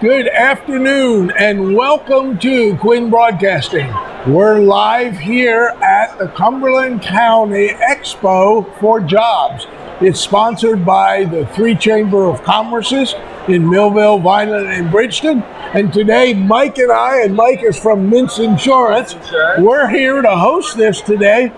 good afternoon, and welcome to Quinn Broadcasting. We're live here at the Cumberland County Expo for Jobs. It's sponsored by the three Chamber of Commerces in Millville, Vineland, and Bridgeton. And today, Mike and I, and Mike is from Mintz Insurance, we're here to host this today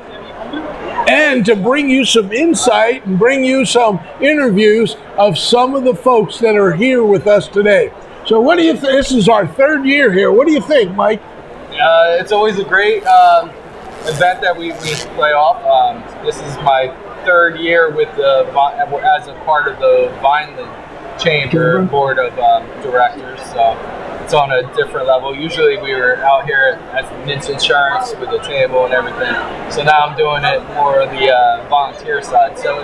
and to bring you some insight and bring you some interviews of some of the folks that are here with us today. So what do you think? This is our third year here. What do you think, Mike? It's always a great event that we play off. This is my third year with as a part of the Vineland Chamber Board of Directors. So it's on a different level. Usually we were out here as Mintz Insurance with the table and everything. So now I'm doing it more of the volunteer side. So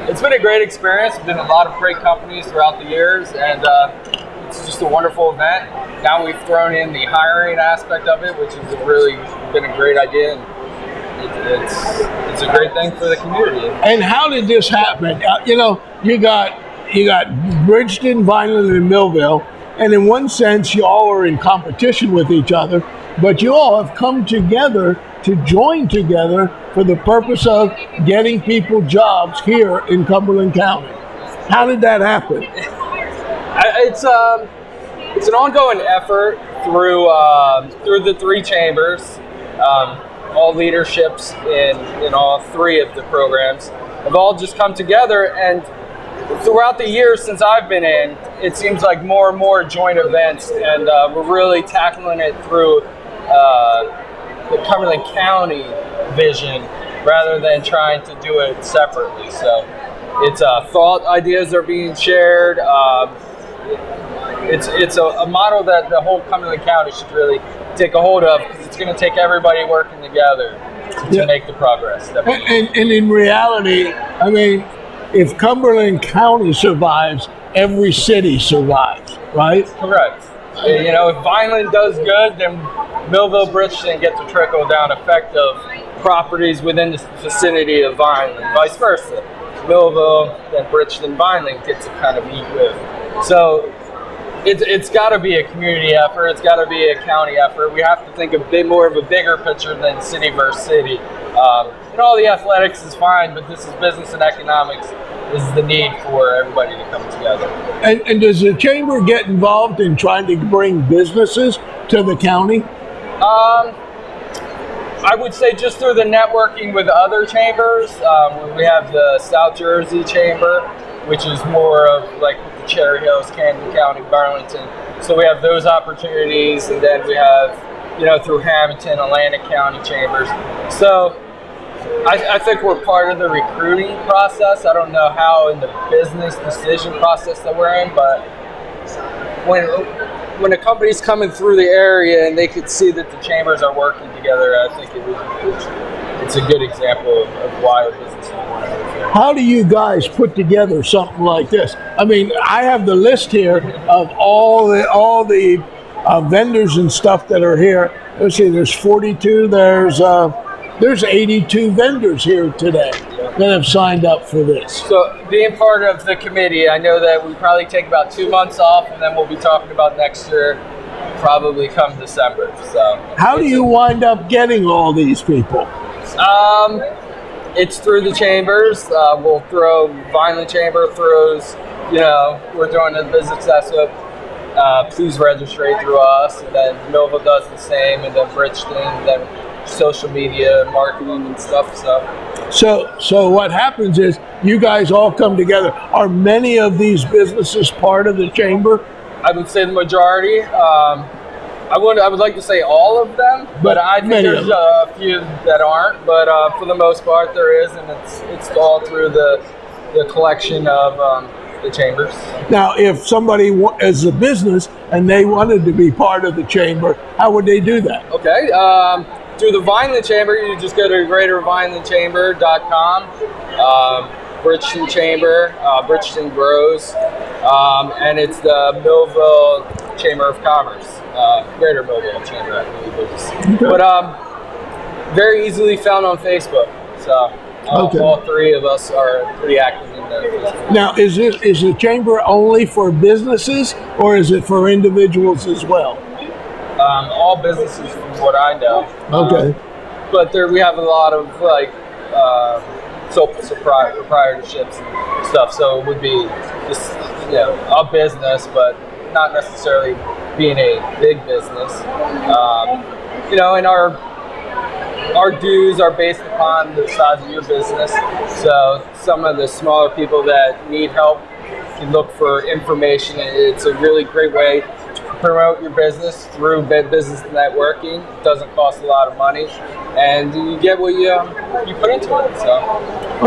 it's been a great experience. There's been a lot of great companies throughout the years, and it's just a wonderful event. Now we've thrown in the hiring aspect of it, which has really been a great idea. And it's a great thing for the community. And how did this happen? You got Bridgeton, Vineland, and Millville. And in one sense, you all are in competition with each other, but you all have come together to join together for the purpose of getting people jobs here in Cumberland County. How did that happen? It's an ongoing effort through the three chambers. All leaderships in all three of the programs have all just come together, and throughout the years since I've been in, it seems like more and more joint events, and we're really tackling it through the Cumberland County vision rather than trying to do it separately. So it's thought ideas are being shared. It's a model that the whole Cumberland County should really take a hold of, because it's going to take everybody working together to make the progress. And in reality, I mean, if Cumberland County survives, every city survives, right? Correct. If Vineland does good, then Millville, Bridgeton get the trickle down effect of properties within the vicinity of Vineland, vice versa. Millville, then Bridgeton, Vineland gets to kind of eat with. So it's got to be a community effort. It's got to be a county effort. We have to think a bit more of a bigger picture than city versus city. All the athletics is fine, but this is business and economics. This is the need for everybody to come together. And does the chamber get involved in trying to bring businesses to the county? I would say just through the networking with other chambers. We have the South Jersey Chamber, which is more of like the Cherry Hills, Camden County, Burlington. So we have those opportunities, and then we have, through Hamilton, Atlantic County chambers. So I think we're part of the recruiting process. I don't know how in the business decision process that we're in, but when a company's coming through the area and they could see that the chambers are working together, I think it's a good example of why a business would want to move here. How do you guys put together something like this? I mean, I have the list here of all the vendors and stuff that are here. Let's see, there's 42. There's 82 vendors here today that have signed up for this. So being part of the committee, I know that we probably take about 2 months off, and then we'll be talking about next year, probably come December. So how do you wind up getting all these people? It's through the chambers. We'll throw Vineland Chamber throws, we're throwing the business SO. Please register through us, and then Millville does the same, and then Bridgeton, then social media marketing and stuff. So what happens is you guys all come together. Are many of these businesses part of the chamber? I would say the majority. I would like to say all of them, but I think there's a few that aren't. But for the most part, there is, and it's all through the collection of the chambers. Now, if somebody is a business and they wanted to be part of the chamber, how would they do that? Okay. Through the Vineland Chamber, you just go to greatervinelandchamber.com. Bridgeton Chamber, Bridgeton Grows, and it's the Millville Chamber of Commerce, Greater Millville Chamber, I believe it is. Okay. But very easily found on Facebook. So all three of us are pretty active in benefits. Now, is the chamber only for businesses, or is it for individuals as well? All businesses, from what I know. Okay. But we have a lot of sole proprietorships and stuff. So it would be just a business, but not necessarily being a big business. And our dues are based upon the size of your business. So some of the smaller people that need help can look for information. It's a really great way to promote your business through business networking. It doesn't cost a lot of money, and you get what you put into it. So.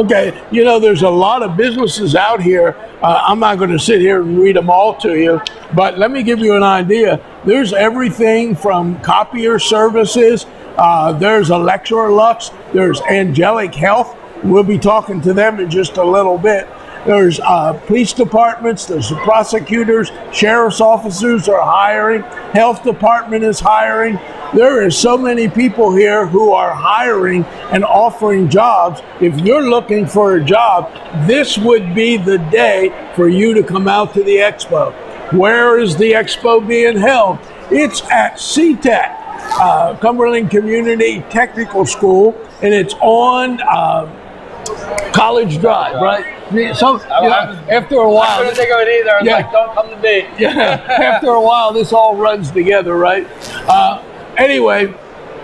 Okay, there's a lot of businesses out here. I'm not going to sit here and read them all to you, but let me give you an idea. There's everything from copier services. There's Electrolux. There's Angelic Health. We'll be talking to them in just a little bit. There's police departments, there's the prosecutors, sheriff's officers are hiring, health department is hiring. There is so many people here who are hiring and offering jobs. If you're looking for a job, this would be the day for you to come out to the expo. Where is the expo being held? It's at CCTEC, Cumberland Community Technical School, and it's on College Drive, right? So after a while, I couldn't think of it either. I was like, don't come to me. After a while, this all runs together, right? Anyway,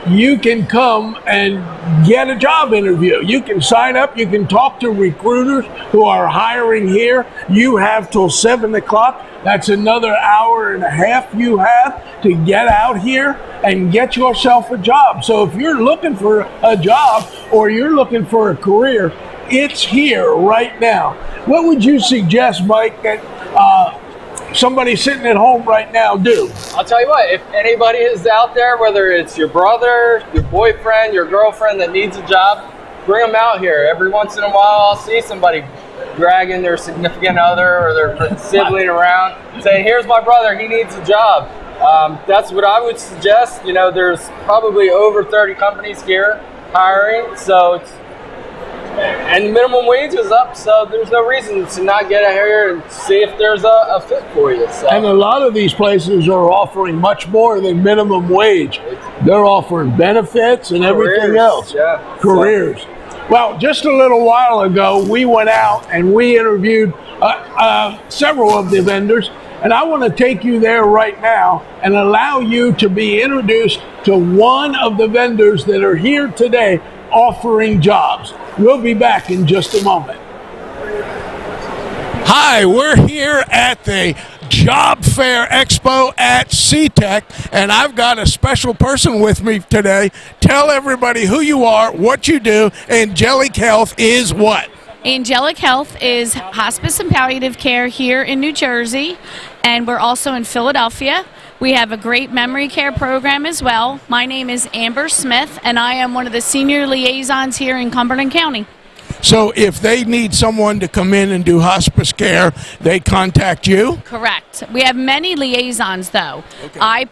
you can come and get a job interview. You can sign up. You can talk to recruiters who are hiring here. You have till 7 o'clock. That's another hour and a half you have to get out here and get yourself a job. So if you're looking for a job or you're looking for a career, it's here right now. What would you suggest, Mike, that somebody sitting at home right now do? I'll tell you what, if anybody is out there, whether it's your brother, your boyfriend, your girlfriend that needs a job, bring them out here. Every once in a while, I'll see somebody dragging their significant other or their sibling around saying, here's my brother, he needs a job. That's what I would suggest. There's probably over 30 companies here hiring, and the minimum wage is up, so there's no reason to not get out here and see if there's a fit for you. So. And a lot of these places are offering much more than minimum wage. They're offering benefits and everything else. Yeah. Careers. Well, just a little while ago, we went out and we interviewed several of the vendors, and I want to take you there right now and allow you to be introduced to one of the vendors that are here today offering jobs. We'll be back in just a moment. Hi, we're here at the Job Fair Expo at CCTEC, and I've got a special person with me today. Tell everybody who you are, what you do. Angelic Health is what? Angelic Health is hospice and palliative care here in New Jersey, and we're also in Philadelphia. We have a great memory care program as well. My name is Amber Smith, and I am one of the senior liaisons here in Cumberland County. So if they need someone to come in and do hospice care, they contact you? Correct. We have many liaisons, though. Okay. I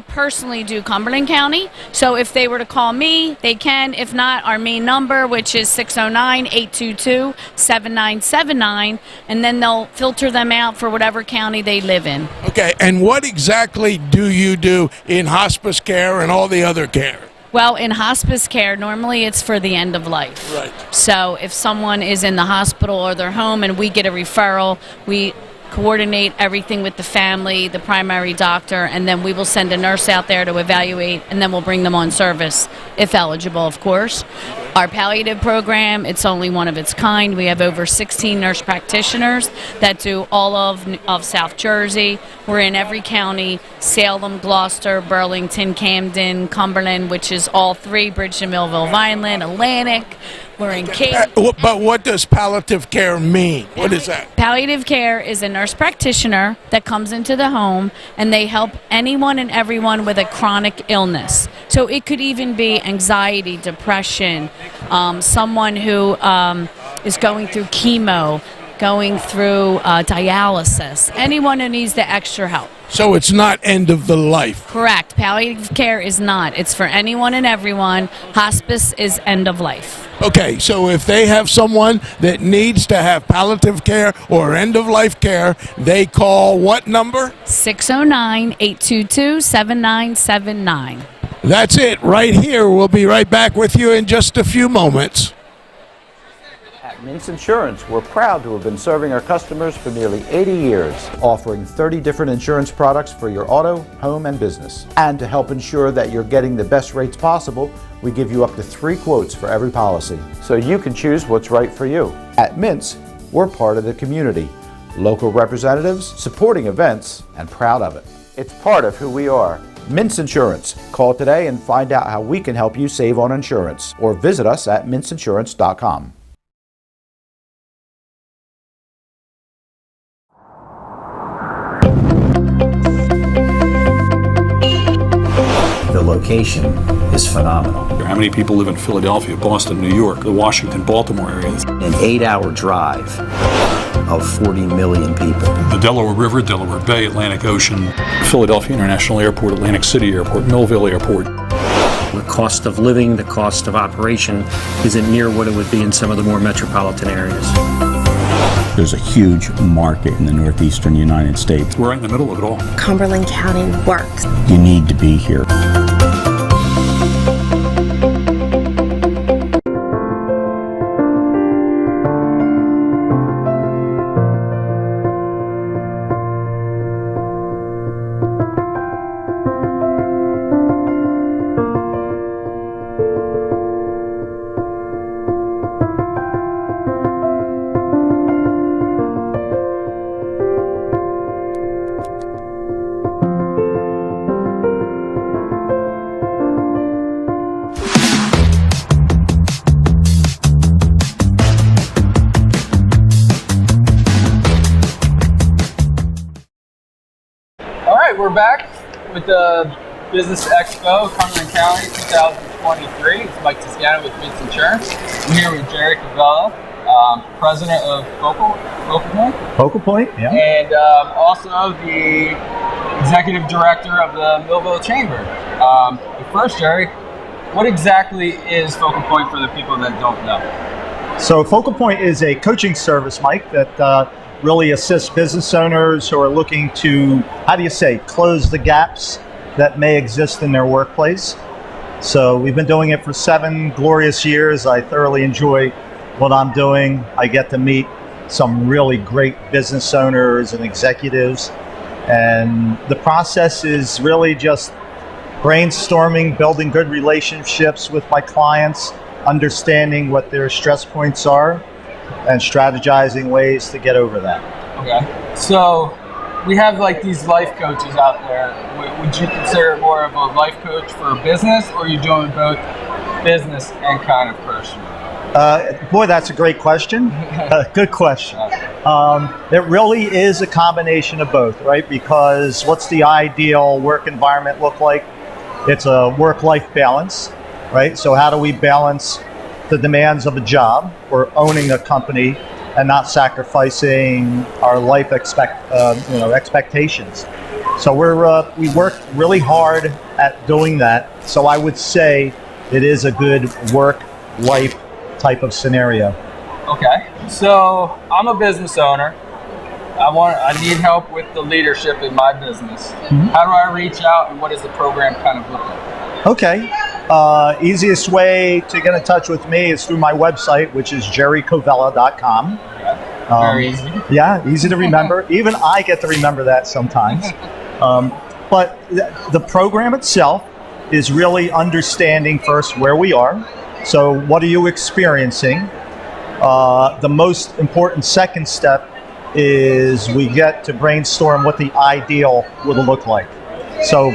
personally do Cumberland County, so if they were to call me, they can. If not, our main number, which is 609-822-7979, and then they'll filter them out for whatever county they live in. Okay, and what exactly do you do in hospice care and all the other care? Well, in hospice care, normally it's for the end of life. Right. So if someone is in the hospital or their home and we get a referral, we coordinate everything with the family, the primary doctor, and then we will send a nurse out there to evaluate, and then we'll bring them on service, if eligible, of course. Our palliative program, it's only one of its kind. We have over 16 nurse practitioners that do all of South Jersey. We're in every county: Salem, Gloucester, Burlington, Camden, Cumberland, which is all three, Bridgeton, Millville, Vineland, Atlantic. We're in Cape. But what does palliative care mean? What is that? Palliative care is a nurse practitioner that comes into the home, and they help anyone and everyone with a chronic illness. So it could even be anxiety, depression, someone who is going through chemo, going through dialysis, anyone who needs the extra help. So it's not end of the life. Correct. Palliative care is not. It's for anyone and everyone. Hospice is end of life. Okay, so if they have someone that needs to have palliative care or end-of-life care, they call what number? 609-822-7979. That's it, right here. We'll be right back with you in just a few moments. At Mintz Insurance, we're proud to have been serving our customers for nearly 80 years, offering 30 different insurance products for your auto, home, and business. And to help ensure that you're getting the best rates possible, we give you up to 3 quotes for every policy, so you can choose what's right for you. At Mintz, we're part of the community, local representatives, supporting events, and proud of it. It's part of who we are. Mintz Insurance. Call today and find out how we can help you save on insurance, or visit us at mintzinsurance.com. The location is phenomenal. How many people live in Philadelphia, Boston, New York, the Washington, Baltimore areas? An 8-hour drive of 40 million people. The Delaware River, Delaware Bay, Atlantic Ocean, Philadelphia International Airport, Atlantic City Airport, Millville Airport. The cost of living, the cost of operation isn't near what it would be in some of the more metropolitan areas. There's a huge market in the northeastern United States. We're right in the middle of it all. Cumberland County works. You need to be here. We're back with the Business Expo, Cumberland County 2023. It's Mike Toscano with Mintz Insurance. I'm here with Jerry Cavella, president of Focal Point. Focal Point, yeah. And also the executive director of the Millville Chamber. But first, Jerry, what exactly is Focal Point for the people that don't know? So Focal Point is a coaching service, Mike, that really assists business owners who are looking to, how do you say, close the gaps that may exist in their workplace. So we've been doing it for 7 glorious years. I thoroughly enjoy what I'm doing. I get to meet some really great business owners and executives. And the process is really just brainstorming, building good relationships with my clients, understanding what their stress points are, and strategizing ways to get over that. Okay. So we have like these life coaches out there. Would you consider it more of a life coach for business, or are you doing both business and kind of personal? Boy, that's a great question. Good question. It really is a combination of both, right? Because what's the ideal work environment look like? It's a work-life balance, right? So how do we balance the demands of a job or owning a company and not sacrificing our life expectations? So we work really hard at doing that. So I would say it is a good work-life type of scenario. Okay. So I'm a business owner. I need help with the leadership in my business. Mm-hmm. How do I reach out, and what does the program kind of look like? Okay. Easiest way to get in touch with me is through my website, which is jerrycovella.com. Very easy. Yeah, easy to remember. Even I get to remember that sometimes. But the program itself is really understanding first where we are. So what are you experiencing? The most important second step is we get to brainstorm what the ideal would look like. So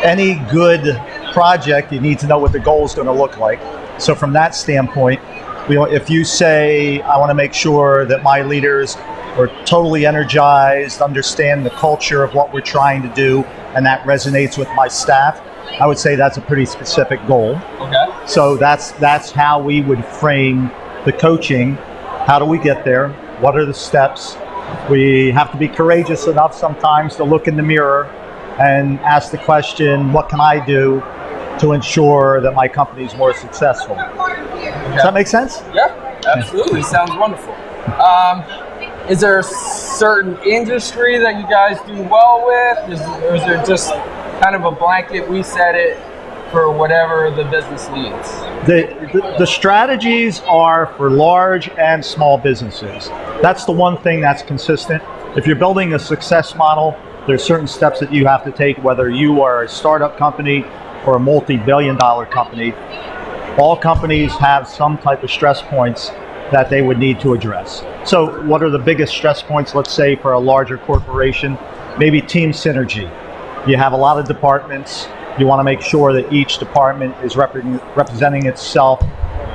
any good project, you need to know what the goal is going to look like. So from that standpoint, if you say, I want to make sure that my leaders are totally energized, understand the culture of what we're trying to do, and that resonates with my staff, I would say that's a pretty specific goal. Okay. So that's how we would frame the coaching. How do we get there? What are the steps? We have to be courageous enough sometimes to look in the mirror and ask the question, what can I do to ensure that my company is more successful. Does that make sense? Yeah, absolutely. Sounds wonderful. Is there a certain industry that you guys do well with? Or is there just kind of a blanket, we set it for whatever the business needs? The strategies are for large and small businesses. That's the one thing that's consistent. If you're building a success model, there's certain steps that you have to take, whether you are a startup company or a multi-billion-dollar company. All companies have some type of stress points that they would need to address. So what are the biggest stress points, let's say, for a larger corporation? Maybe team synergy. You have a lot of departments. You want to make sure that each department is representing itself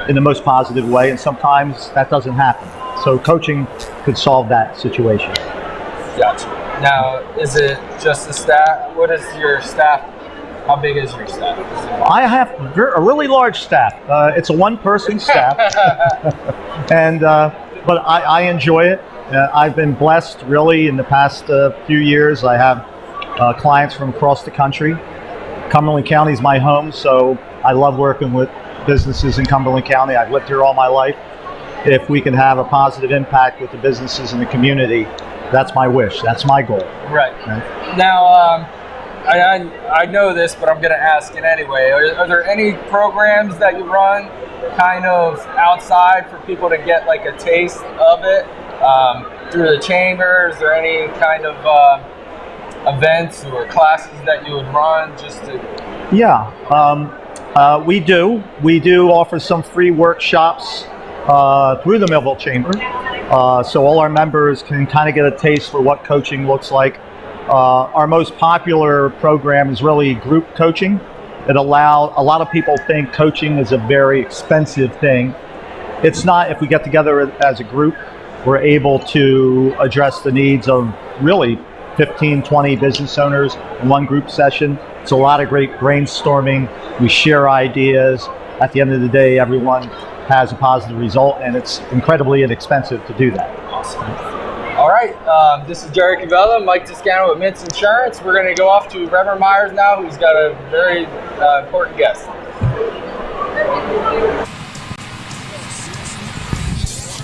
in the most positive way, and sometimes that doesn't happen. So coaching could solve that situation. Gotcha. Now, is it just the staff? What is your staff? How big is your staff? I have a really large staff. It's a one-person staff, and but I enjoy it. I've been blessed, really, in the past few years. I have clients from across the country. Cumberland County is my home, so I love working with businesses in Cumberland County. I've lived here all my life. If we can have a positive impact with the businesses in the community, that's my wish. That's my goal. Right. Now, I know this, but I'm going to ask it anyway. Are there any programs that you run kind of outside for people to get like a taste of it through the chamber? Is there any kind of events or classes that you would run just to? Yeah, we do. We do offer some free workshops through the Millville Chamber. So all our members can kind of get a taste for what coaching looks like. Our most popular program is really group coaching. A lot of people think coaching is a very expensive thing. It's not. If we get together as a group, we're able to address the needs of really 15, 20 business owners in one group session. It's a lot of great brainstorming. We share ideas. At the end of the day, everyone has a positive result, and it's incredibly inexpensive to do that. Awesome. All right, this is Jerry Cavella, Mike Toscano with Mintz Insurance. We're going to go off to Reverend Myers now, who's got a very important guest.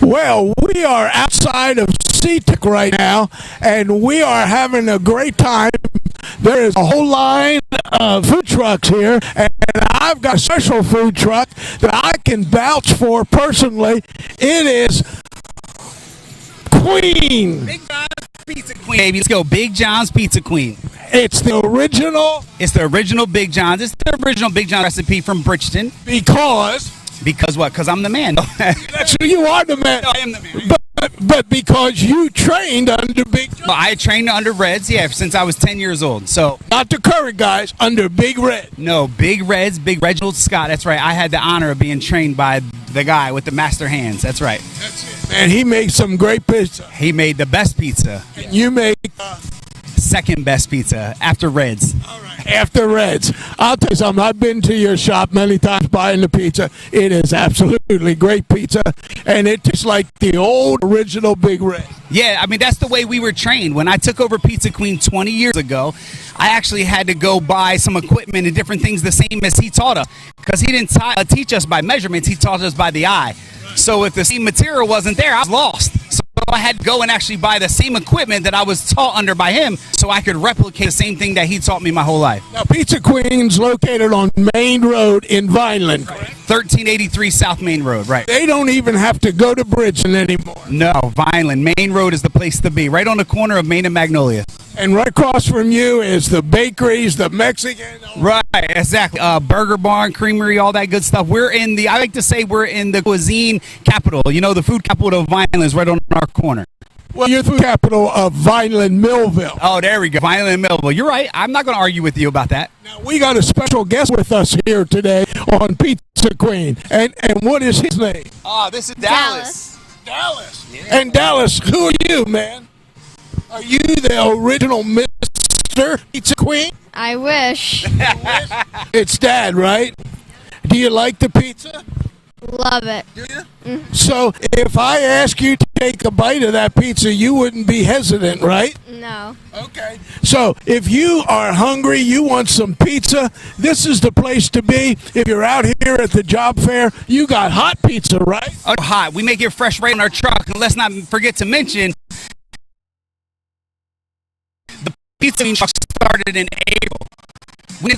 Well, we are outside of CCTEC right now, and we are having a great time. There is a whole line of food trucks here, and I've got a special food truck that I can vouch for personally. It is Queen. Big John's Pizza Queen, baby. Let's go. Big John's Pizza Queen. It's the original. It's the original Big John's. It's the original Big John recipe from Bridgeton. Because what? Because I'm the man. That's who you are, the man. No, I am the man. But because you trained under Big John. Well, I trained under Reds, since I was 10 years old. So not the current guys, under Big Red. No, Big Reds, Big Reginald Scott. That's right. I had the honor of being trained by the guy with the master hands. That's right. That's it, man. He makes some great pizza. He made the best pizza. And you make second best pizza after Reds. All right. After Reds. I'll tell you something. I've been to your shop many times buying the pizza. It is absolutely great pizza, and it tastes like the old original Big Red. Yeah, I mean, that's the way we were trained. When I took over Pizza Queen 20 years ago, I actually had to go buy some equipment and different things the same as he taught us, because he didn't teach us by measurements. He taught us by the eye. So if the same material wasn't there, I was lost. So I had to go and actually buy the same equipment that I was taught under by him so I could replicate the same thing that he taught me my whole life. Now, Pizza Queen's located on Main Road in Vineland, correct? 1383 South Main Road, right. They don't even have to go to Bridgeton anymore. No, Vineland. Main Road is the place to be, right on the corner of Main and Magnolia. And right across from you is the bakeries, the Mexican. Right, exactly. Burger Barn, Creamery, all that good stuff. I like to say we're in the cuisine capital. You know, the food capital of Vineland is right on our corner. Well, you're the food capital of Vineland, Millville. Oh, there we go. Vineland, Millville. You're right. I'm not going to argue with you about that. Now, we got a special guest with us here today on Pizza Queen. And what is his name? This is Dallas. Dallas. Yeah. And Dallas, who are you, man? Are you the original Mr. Pizza Queen? I wish. It's Dad, right? Do you like the pizza? Love it. Do you? So if I ask you to take a bite of that pizza, you wouldn't be hesitant, right? No. Okay. So if you are hungry, you want some pizza, this is the place to be. If you're out here at the job fair, you got hot pizza, right? Hot. We make it fresh right in our truck. And let's not forget to mention, the pizza truck started in April. We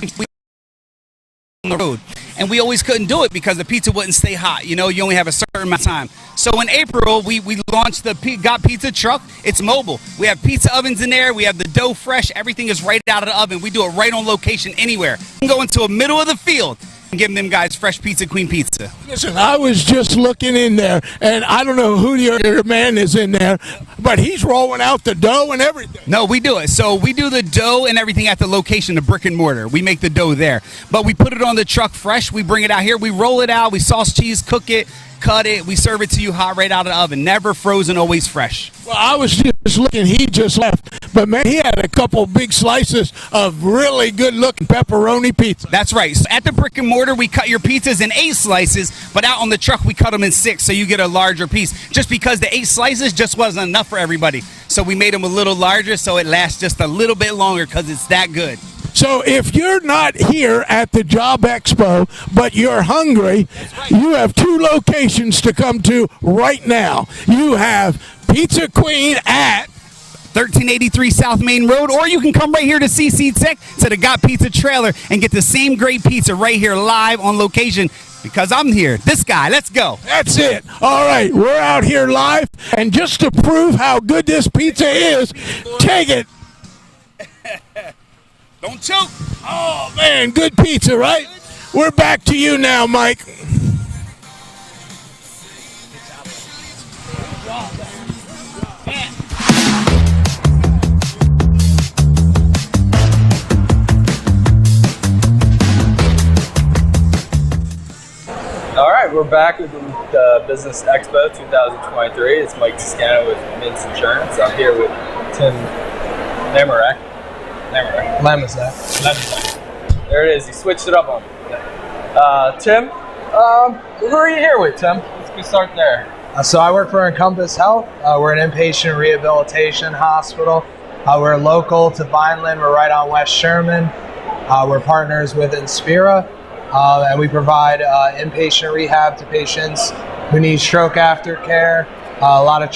on the road, and we always couldn't do it because the pizza wouldn't stay hot. You know, you only have a certain amount of time. So in April, we launched the Got Pizza truck. It's mobile. We have pizza ovens in there. We have the dough fresh. Everything is right out of the oven. We do it right on location anywhere. You can go into the middle of the field and give them guys fresh Pizza Queen pizza. Listen, I was just looking in there, and I don't know who the other man is in there, but he's rolling out the dough and everything. No, we do it. So we do the dough and everything at the location, the brick and mortar. We make the dough there. But we put it on the truck fresh. We bring it out here. We roll it out. We sauce cheese, cook it, cut it. We serve it to you hot right out of the oven. Never frozen, always fresh. Well, I was just looking. He just left. But, man, he had a couple big slices of really good-looking pepperoni pizza. That's right. So at the brick and mortar, we cut your pizzas in 8 slices, but out on the truck, we cut them in 6, so you get a larger piece. Just because the 8 slices just wasn't enough for everybody. So we made them a little larger so it lasts just a little bit longer because it's that good. So if you're not here at the Job Expo, but you're hungry, you have 2 locations to come to right now. You have Pizza Queen at 1383 South Main Road, or you can come right here to CCTEC to the Got Pizza trailer and get the same great pizza right here live on location because I'm here. This guy, let's go. That's it. All right, we're out here live, and just to prove how good this pizza is, take it. Don't choke. Oh, man, good pizza, right? We're back to you now, Mike. All right, we're back with the Business Expo 2023. It's Mike Toscano with Mint Insurance. I'm here with Tim Lemazak. There it is. He switched it up on me. Tim, who are you here with, Tim? Let's start there. So I work for Encompass Health. We're an inpatient rehabilitation hospital. We're local to Vineland. We're right on West Sherman. We're partners with Inspira, and we provide inpatient rehab to patients who need stroke aftercare, a lot of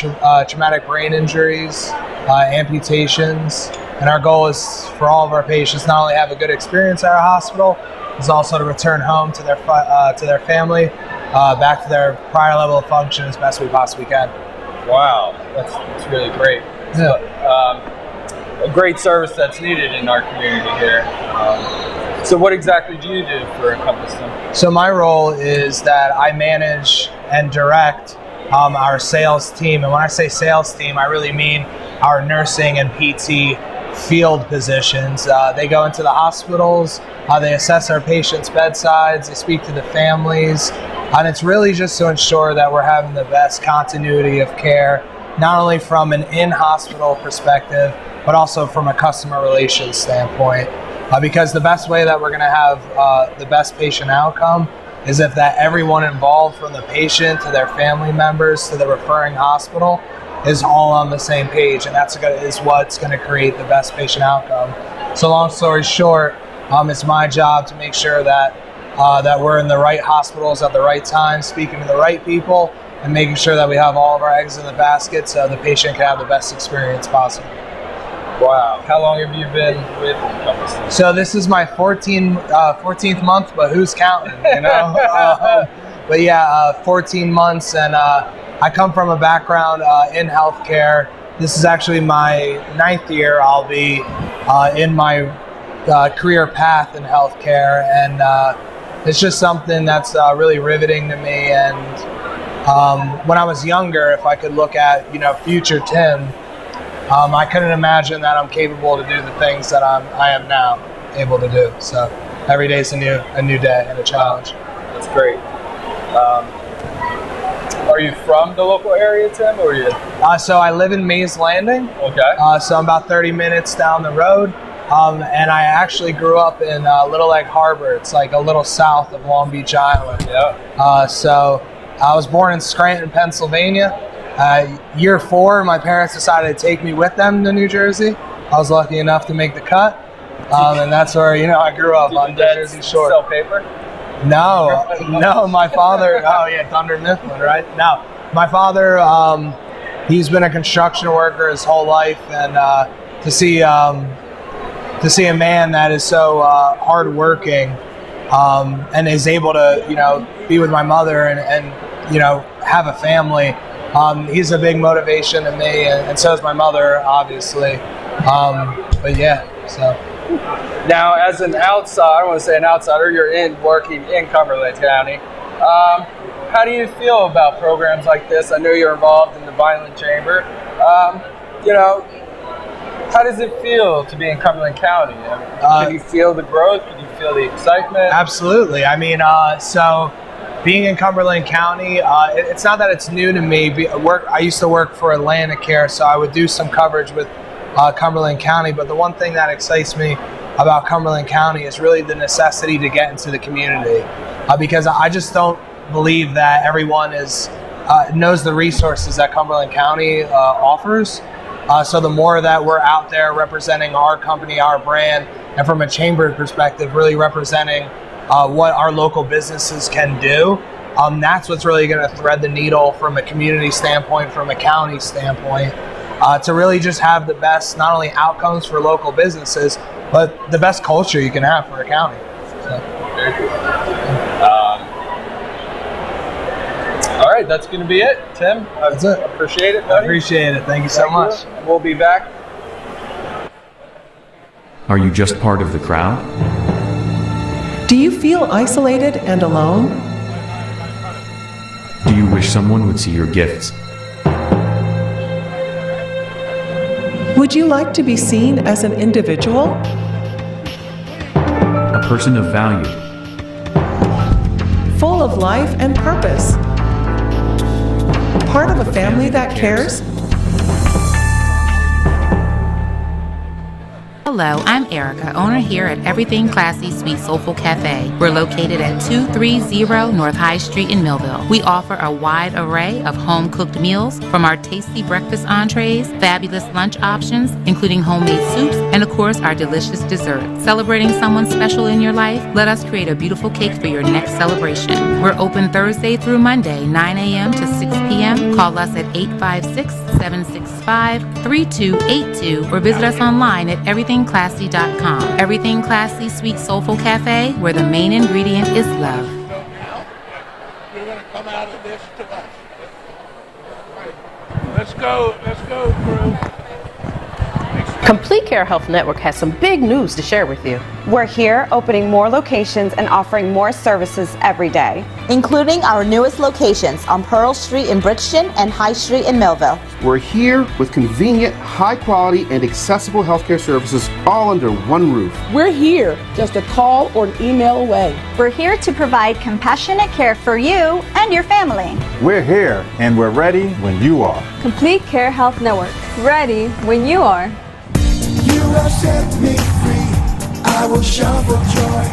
traumatic brain injuries, amputations. And our goal is for all of our patients not only have a good experience at our hospital, is also to return home to their family, back to their prior level of function as best we possibly can. Wow, that's really great. Yeah. A great service that's needed in our community here. So what exactly do you do for Encompass? So my role is that I manage and direct our sales team. And when I say sales team, I really mean our nursing and PT field positions. They go into the hospitals, they assess our patients' bedsides, they speak to the families, and it's really just to ensure that we're having the best continuity of care, not only from an in-hospital perspective, but also from a customer relations standpoint. Because the best way that we're going to have the best patient outcome is if that everyone involved, from the patient to their family members to the referring hospital, is all on the same page, and that's what's going to create the best patient outcome. So long story short, it's my job to make sure that that we're in the right hospitals at the right time, speaking to the right people, and making sure that we have all of our eggs in the basket so the patient can have the best experience possible. Wow. How long have you been with Encompass? So this is my 14th month, but who's counting, you know? But yeah, 14 months, and I come from a background in healthcare. This is actually my 9th year I'll be in my career path in healthcare, and it's just something that's really riveting to me. And when I was younger, if I could look at future Tim, I couldn't imagine that I'm capable to do the things that I am now able to do. So every day is a new day and a challenge. That's great. Are you from the local area, Tim, or are you? So I live in Mays Landing. Okay. So I'm about 30 minutes down the road. And I actually grew up in Little Egg Harbor. It's like a little south of Long Beach Island. So I was born in Scranton, Pennsylvania. Year 4, my parents decided to take me with them to New Jersey. I was lucky enough to make the cut. And that's where, I grew up on Jersey Shore. Sell paper? No, my father, Thunder Mifflin, right? No, my father, he's been a construction worker his whole life, and to see a man that is so hardworking and is able to, be with my mother and have a family, he's a big motivation to me, and so is my mother, obviously. But yeah, so. Now, as an outsider, I don't want to say an outsider, you're working in Cumberland County. How do you feel about programs like this? I know you're involved in the Vineland Chamber. How does it feel to be in Cumberland County? Can you feel the growth? Can you feel the excitement? Absolutely. I mean, so being in Cumberland County, it's not that it's new to me. I used to work for Atlanticare, so I would do some coverage with Cumberland County. But the one thing that excites me about Cumberland County is really the necessity to get into the community, because I just don't believe that everyone knows the resources that Cumberland County offers. So the more that we're out there representing our company, our brand, and from a chamber perspective, really representing what our local businesses can do, that's what's really going to thread the needle from a community standpoint, from a county standpoint, to really just have the best, not only outcomes for local businesses, but the best culture you can have for a county. So. Very cool. All right, that's going to be it, Tim. That's it. Appreciate it, buddy. I appreciate it. Thank you so much. And we'll be back. Are you just part of the crowd? Do you feel isolated and alone? Do you wish someone would see your gifts? Would you like to be seen as an individual? A person of value. Full of life and purpose. Part of a family that cares? Hello, I'm Erica, owner here at Everything Classy Sweet Soulful Cafe. We're located at 230 North High Street in Millville. We offer a wide array of home-cooked meals, from our tasty breakfast entrees, fabulous lunch options, including homemade soups, and of course, our delicious desserts. Celebrating someone special in your life? Let us create a beautiful cake for your next celebration. We're open Thursday through Monday, 9 a.m. to 6 p.m. Call us at 856-765-3282 or visit us online at everythingclassy.com. Everything Classy Sweet Soulful Cafe, where the main ingredient is love. You're going to come out of this to us. Let's go, crew. Complete Care Health Network has some big news to share with you. We're here opening more locations and offering more services every day, including our newest locations on Pearl Street in Bridgeton and High Street in Millville. We're here with convenient, high quality, and accessible healthcare services all under one roof. We're here just a call or an email away. We're here to provide compassionate care for you and your family. We're here and we're ready when you are. Complete Care Health Network, ready when you are. You have set me free, I will shout for joy.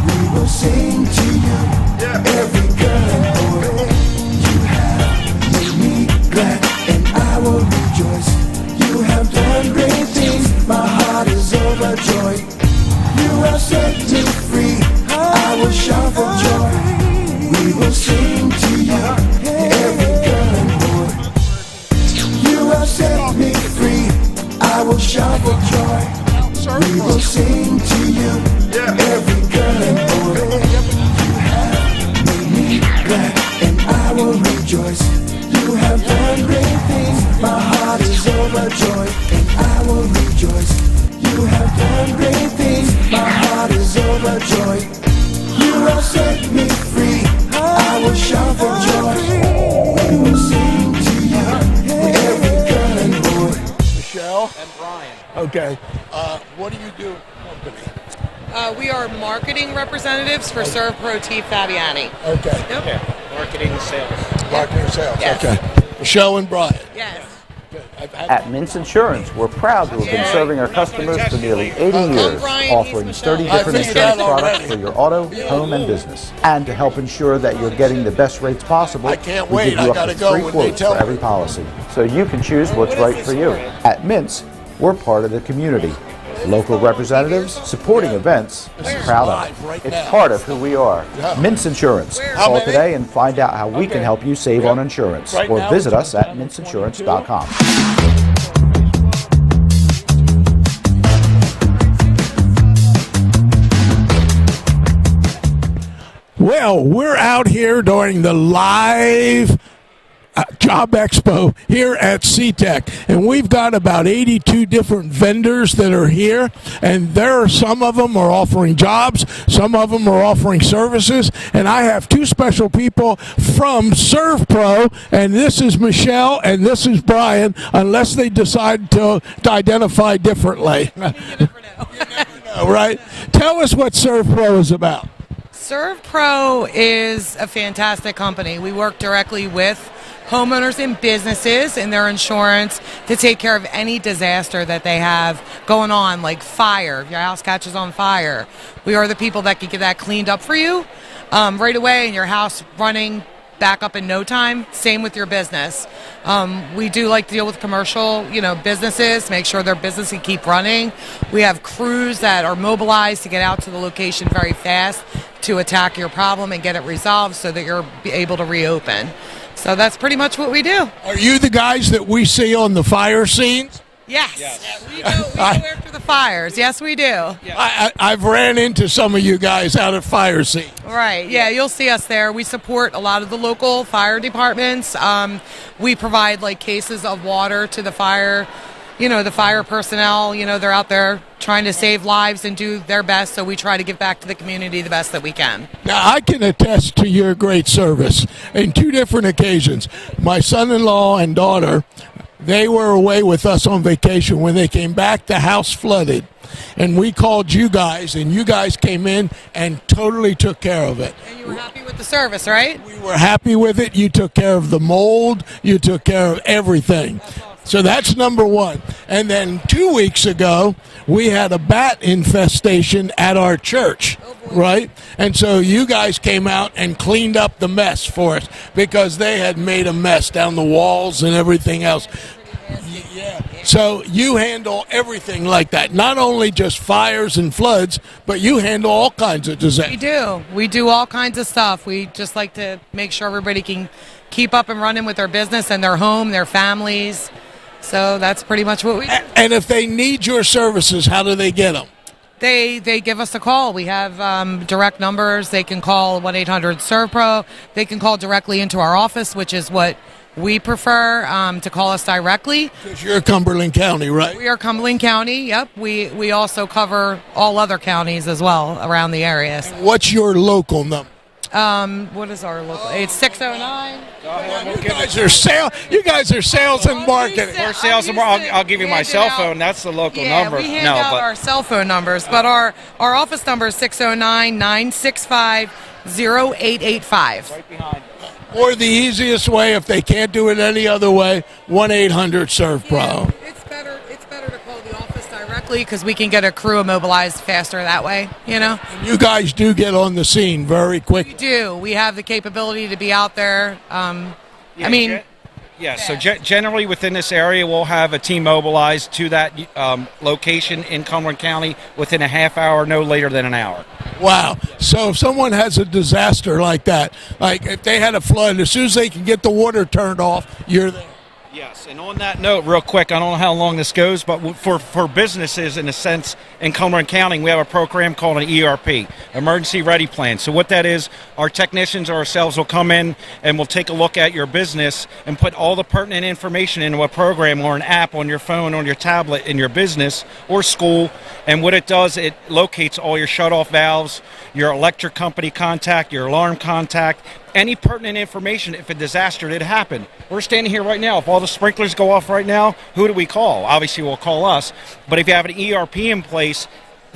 We will sing to you, every girl and boy. You have made me glad and I will rejoice. You have done great things, my heart is overjoyed. You have set me free, I will shout for joy. We will sing to you, every girl and boy. You have set me free, I will shout for joy. We will sing to you, every girl and boy. You have made me glad and I will rejoice. You have done great things, my heart is overjoyed and I will rejoice. You have done great things, my heart is overjoyed. You have set me free, I will shout for joy. We will sing to you, every girl and boy. Michelle? And Brian. Okay. What do you do in the company? We are marketing representatives for ServPro T. Fabiani. Okay. Yep. Okay. Marketing and sales. Marketing and sales. Yes. Okay. Michelle and Brian. Yes. Okay. At Mintz Insurance, we're proud to have been serving our customers for nearly 80 years, offering 30 different insurance products for your auto, home, and business. And to help ensure that you're getting the best rates possible, we give you up to 3 quotes for every policy, so you can choose what's right for you. At Mintz, we're part of the community. Local representatives, supporting events, and proud of it. It's part of who we are. Mintz Insurance. Call today and find out how we can help you save on insurance. Or visit us at mintzinsurance.com. Well, we're out here during the live Job Expo here at CTEC, and we've got about 82 different vendors that are here, and some of them are offering jobs, some of them are offering services, and I have 2 special people from ServPro, and this is Michelle and this is Brian, unless they decide to identify differently. You never know, right? Tell us what ServPro is about. ServPro is a fantastic company. We work directly with homeowners and businesses in their insurance to take care of any disaster that they have going on, like fire. If your house catches on fire, we are the people that can get that cleaned up for you right away, and your house running back up in no time. Same with your business. We do like to deal with commercial, businesses, make sure their business can keep running. We have crews that are mobilized to get out to the location very fast to attack your problem and get it resolved so that you're able to reopen. So that's pretty much what we do. Are you the guys that we see on the fire scenes? Yes. We go after the fires. Yes, we do. I've ran into some of you guys out at fire scene. Right. Yeah, you'll see us there. We support a lot of the local fire departments. We provide cases of water to the fire. The fire personnel, they're out there trying to save lives and do their best, so we try to give back to the community the best that we can. Now, I can attest to your great service in 2 different occasions. My son-in-law and daughter, they were away with us on vacation. When they came back, the house flooded, and we called you guys, and you guys came in and totally took care of it. And you were happy with the service, right? We were happy with it. You took care of the mold. You took care of everything. So that's number 1. And then 2 weeks ago, we had a bat infestation at our church, right? And so you guys came out and cleaned up the mess for us because they had made a mess down the walls and everything else. Yeah. So you handle everything like that, not only just fires and floods, but you handle all kinds of disasters. We do. We do all kinds of stuff. We just like to make sure everybody can keep up and running with their business and their home, their families. So that's pretty much what we do. And if they need your services, how do they get them? They give us a call. We have direct numbers. They can call 1-800-ServPro. They can call directly into our office, which is what we prefer, to call us directly. Because you're Cumberland County, right? We are Cumberland County, yep. We also cover all other counties as well around the area. And what's your local number? What is our local? It's 609. You guys are sales and marketing. We're sales and marketing. I'll give you my cell phone. That's the local number. We hand out our cell phone numbers, but our office number is 609-965-0885. Right behind. Or the easiest way, if they can't do it any other way, 1-800-ServPro. Yeah, it's better to call the office directly because we can get a crew immobilized faster that way, And you guys do get on the scene very quick. We do. We have the capability to be out there. So generally within this area, we'll have a team mobilized to that location in Cumberland County within a half hour, no later than an hour. Wow. So if someone has a disaster like that, like if they had a flood, as soon as they can get the water turned off, you're there. Yes, and on that note, real quick, I don't know how long this goes, but for businesses, in a sense, in Cumberland County, we have a program called an ERP, Emergency Ready Plan. So what that is, our technicians or ourselves will come in and we'll take a look at your business and put all the pertinent information into a program or an app on your phone, on your tablet, in your business or school. And what it does, it locates all your shut-off valves, your electric company contact, your alarm contact, any pertinent information if a disaster did happen. We're standing here right now. If all the sprinklers go off right now, who do we call? Obviously, we'll call us. But if you have an ERP in place,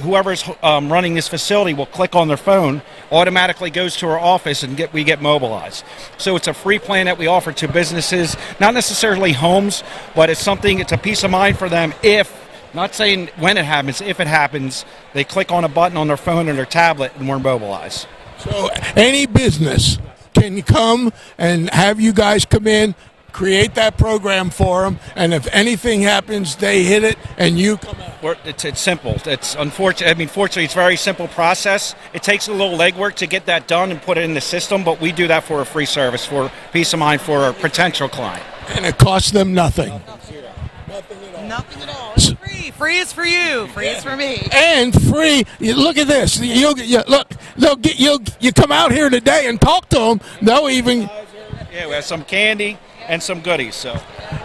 whoever's running this facility will click on their phone, automatically goes to our office, and we get mobilized. So it's a free plan that we offer to businesses, not necessarily homes, but it's a peace of mind for them if, not saying when it happens, if it happens, they click on a button on their phone or their tablet and we're mobilized. So any business can come and have you guys come in, create that program for them, and if anything happens, they hit it and you come out. It's simple. It's unfortunate. Fortunately, it's a very simple process. It takes a little legwork to get that done and put it in the system, but we do that for a free service, for peace of mind for a potential client. And it costs them nothing. Nothing at all. It's free. Free is for you. Free is for me. And free. Look at this. You come out here today and talk to them. They'll even. Yeah, we have some candy and some goodies. So,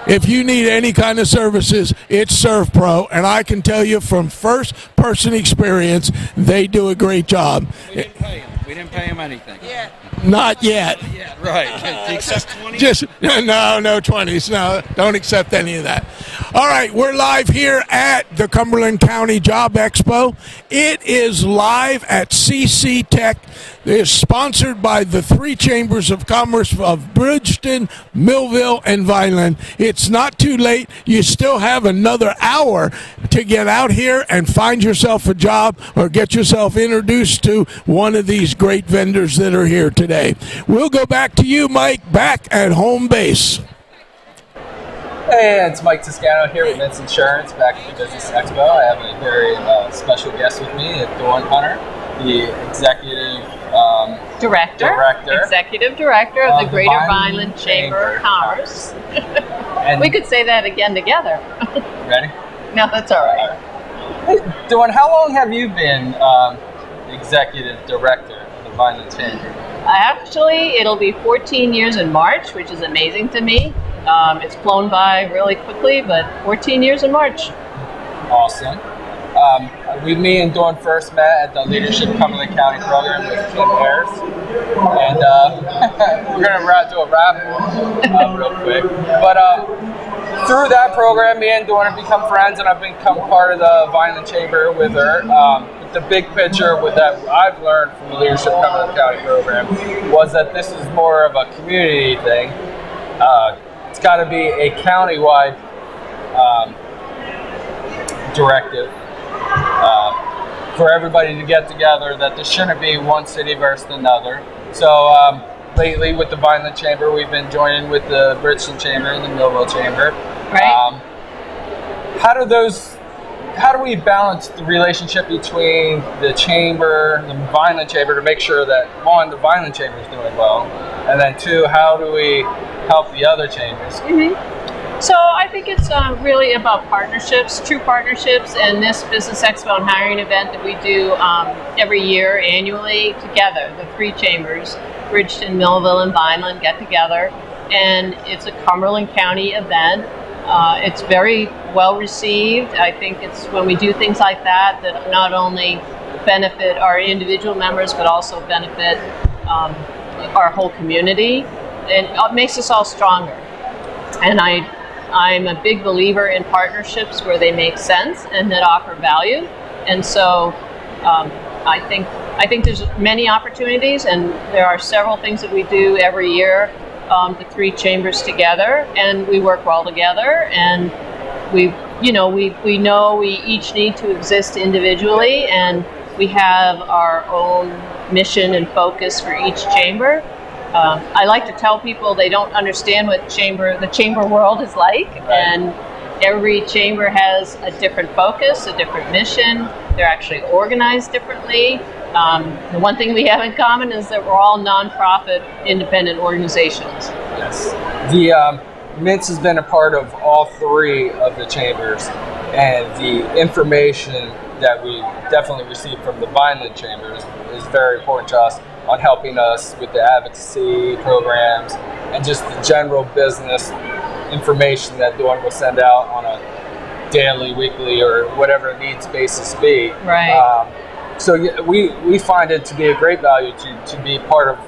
if you need any kind of services, it's ServPro, and I can tell you from first-person experience, they do a great job. We didn't pay them. We didn't pay them anything. Yeah. Not yet. Yeah, right. Accept 20? No 20s. No, don't accept any of that. All right, we're live here at the Cumberland County Job Expo. It is live at CCTEC. It is sponsored by the three chambers of commerce of Bridgeton, Millville, and Vineland. It's not too late. You still have another hour to get out here and find yourself a job or get yourself introduced to one of these great vendors that are here today. We'll go back to you, Mike, back at home base. Hey, it's Mike Toscano here with Vince Insurance, back at the Business Expo. I have a very special guest with me, Dawn Hunter, the Executive Executive Director of the Greater Vineland Chamber of Commerce. And we could say that again together. Ready? No, that's all right. Hey, Dawn, how long have you been Executive Director of the Vineland Chamber? Actually, it'll be 14 years in March, which is amazing to me. It's flown by really quickly, but 14 years in March. Awesome. Me and Dawn first met at the Leadership Cumberland County program with Kim Ayers. And we're going to do a wrap real quick. But through that program, me and Dawn have become friends, and I've become part of the Vineland Chamber with her. The big picture with that I've learned from the Leadership Cumberland County program was that this is more of a community thing. It's got to be a countywide directive for everybody to get together, that there shouldn't be one city versus another. So lately with the Vineland Chamber, we've been joining with the Bridgeton Chamber and the Millville Chamber. Right. How do we balance the relationship between the Chamber, the Vineland Chamber, to make sure that, one, the Vineland Chamber is doing well, and then two, how do we help the other chambers? Mm-hmm. So I think it's really about partnerships, true partnerships, and this Business Expo and hiring event that we do every year annually together. The three chambers, Bridgeton, Millville, and Vineland, get together, and it's a Cumberland County event. It's very well received. I think it's when we do things like that that not only benefit our individual members but also benefit our whole community, and it makes us all stronger. And I'm a big believer in partnerships where they make sense and that offer value. And so I think there's many opportunities, and there are several things that we do every year. The three chambers together, and we work well together, and we know we each need to exist individually, and we have our own mission and focus for each chamber. I like to tell people they don't understand what the chamber world is like, and every chamber has a different focus, a different mission. They're actually organized differently. The one thing we have in common is that we're all nonprofit, independent organizations. Yes. The Mintz has been a part of all three of the chambers, and the information that we definitely receive from the Vineland chambers is very important to us on helping us with the advocacy programs and just the general business information that Dawn will send out on a daily, weekly, or whatever needs basis be. Right. So we find it to be a great value to be part of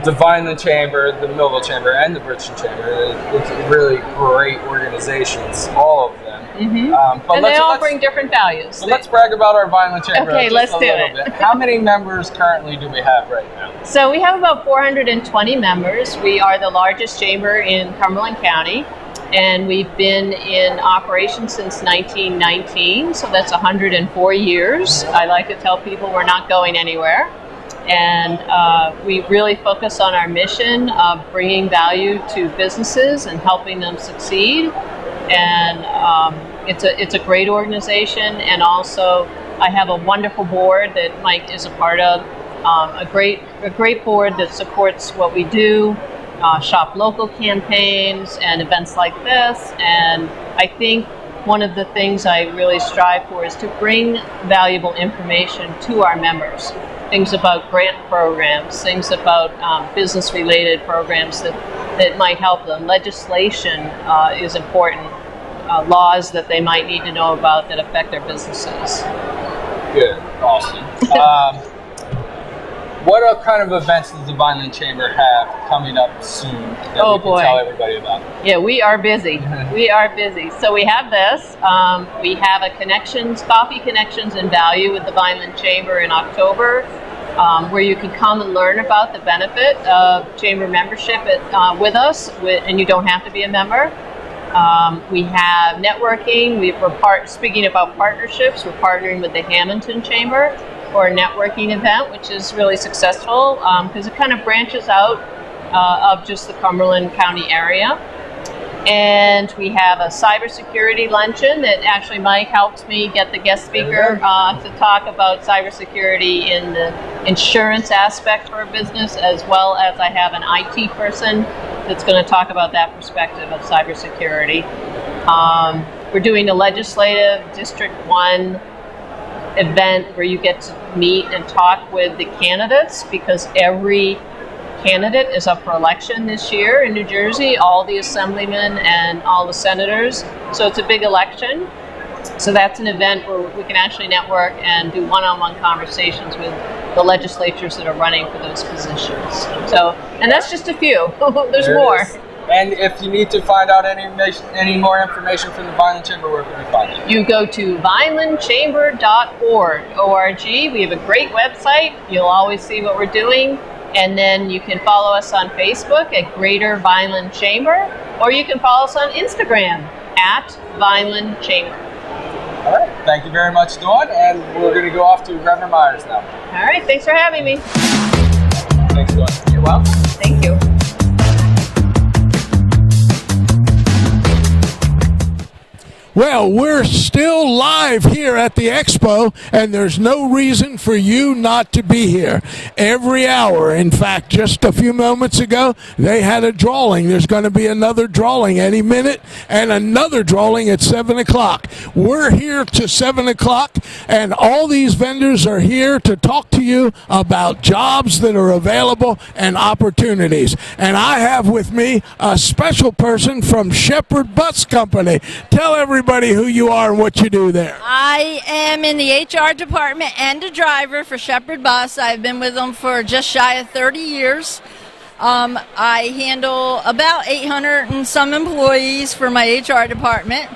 the Vineland Chamber, the Millville Chamber, and the Bridgeton Chamber. It's really great organizations, all of them. them. Mm-hmm. And they all bring different values. So let's brag about our Vineland Chamber. Okay, let's do it. Bit. How many members currently do we have right now? So we have about 420 members. We are the largest chamber in Cumberland County, and we've been in operation since 1919, so that's 104 years. I like to tell people we're not going anywhere. And we really focus on our mission of bringing value to businesses and helping them succeed. And it's a great organization. And also, I have a wonderful board that Mike is a part of. A great board that supports what we do, shop local campaigns and events like this. And I think one of the things I really strive for is to bring valuable information to our members. Things about grant programs, things about business-related programs that might help them. Legislation is important. Laws that they might need to know about that affect their businesses. Good, awesome. What kind of events does the Vineland Chamber have coming up soon that we can tell everybody about? Yeah, we are busy. We are busy. So we have this. We have a Coffee Connections and Value with the Vineland Chamber in October, where you can come and learn about the benefit of chamber membership with us, and you don't have to be a member. We have networking. Speaking about partnerships, we're partnering with the Hamilton Chamber for a networking event, which is really successful because it kind of branches out of just the Cumberland County area. And we have a cybersecurity luncheon that actually Mike helped me get the guest speaker to talk about cybersecurity in the insurance aspect for a business, as well as I have an IT person that's going to talk about that perspective of cybersecurity. We're doing a legislative District 1 event where you get to meet and talk with the candidates, because every candidate is up for election this year in New Jersey, all the assemblymen and all the senators. So it's a big election. So that's an event where we can actually network and do one-on-one conversations with the legislatures that are running for those positions. So, and that's just a few. There's more. And if you need to find out any more information from the Vineland Chamber, where can we find it? You go to vinelandchamber.org. We have a great website. You'll always see what we're doing. And then you can follow us on Facebook at Greater Vineland Chamber, or you can follow us on Instagram at Vineland Chamber. All right. Thank you very much, Dawn. And we're going to go off to Reverend Myers now. All right. Thanks for having me. Thanks, Dawn. You're welcome. Thank you. Well, we're still live here at the Expo, and there's no reason for you not to be here. Every hour, in fact, just a few moments ago, they had a drawing. There's going to be another drawing any minute, and another drawing at 7 o'clock. We're here to 7 o'clock, and all these vendors are here to talk to you about jobs that are available and opportunities. And I have with me a special person from Shepherd Bus Company. Tell everybody who you are and what you do there. I am in the HR department and a driver for Shepherd Bus. I've been with them for just shy of 30 years. I handle about 800 and some employees for my HR department.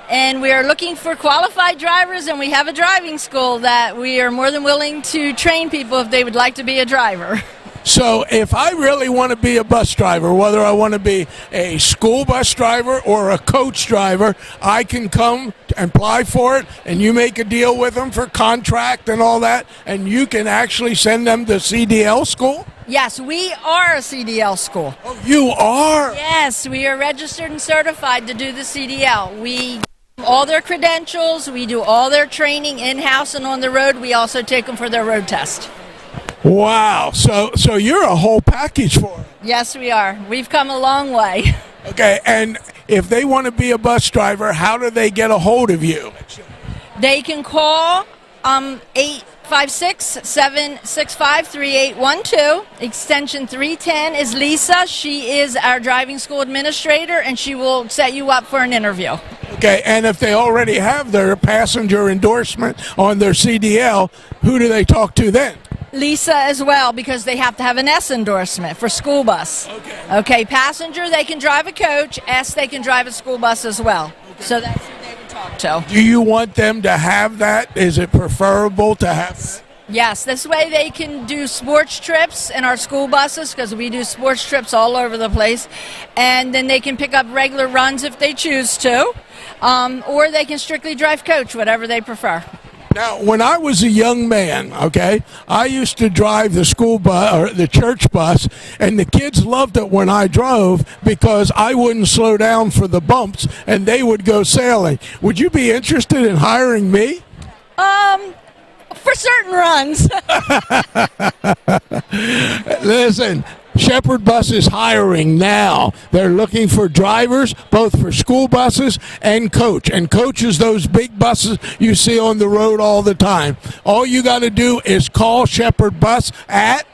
And we are looking for qualified drivers, and we have a driving school that we are more than willing to train people if they would like to be a driver. So if I really want to be a bus driver, whether I want to be a school bus driver or a coach driver, I can come and apply for it, and you make a deal with them for contract and all that, and you can actually send them to CDL school? Yes, we are a CDL school. Oh, you are? Yes, we are registered and certified to do the CDL. We all their credentials, we do all their training in-house and on the road. We also take them for their road test. Wow, so you're a whole package for it. Yes, we are. We've come a long way. Okay, and if they want to be a bus driver, how do they get a hold of you? They can call 856-765-3812. Extension 310 is Lisa. She is our driving school administrator, and she will set you up for an interview. Okay, and if they already have their passenger endorsement on their CDL, who do they talk to then? Lisa as well, because they have to have an S endorsement for school bus. Okay, passenger, they can drive a coach. S, they can drive a school bus as well. Okay. So that's who they would talk to. Do you want them to have that? Is it preferable to have? Yes, this way they can do sports trips in our school buses because we do sports trips all over the place. And then they can pick up regular runs if they choose to. Or they can strictly drive coach, whatever they prefer. Now, when I was a young man, okay, I used to drive the school bus or the church bus, and the kids loved it when I drove because I wouldn't slow down for the bumps and they would go sailing. Would you be interested in hiring me? For certain runs. Listen, Shepherd Bus is hiring now. They're looking for drivers, both for school buses and coach. And coach is those big buses you see on the road all the time. All you got to do is call Shepherd Bus at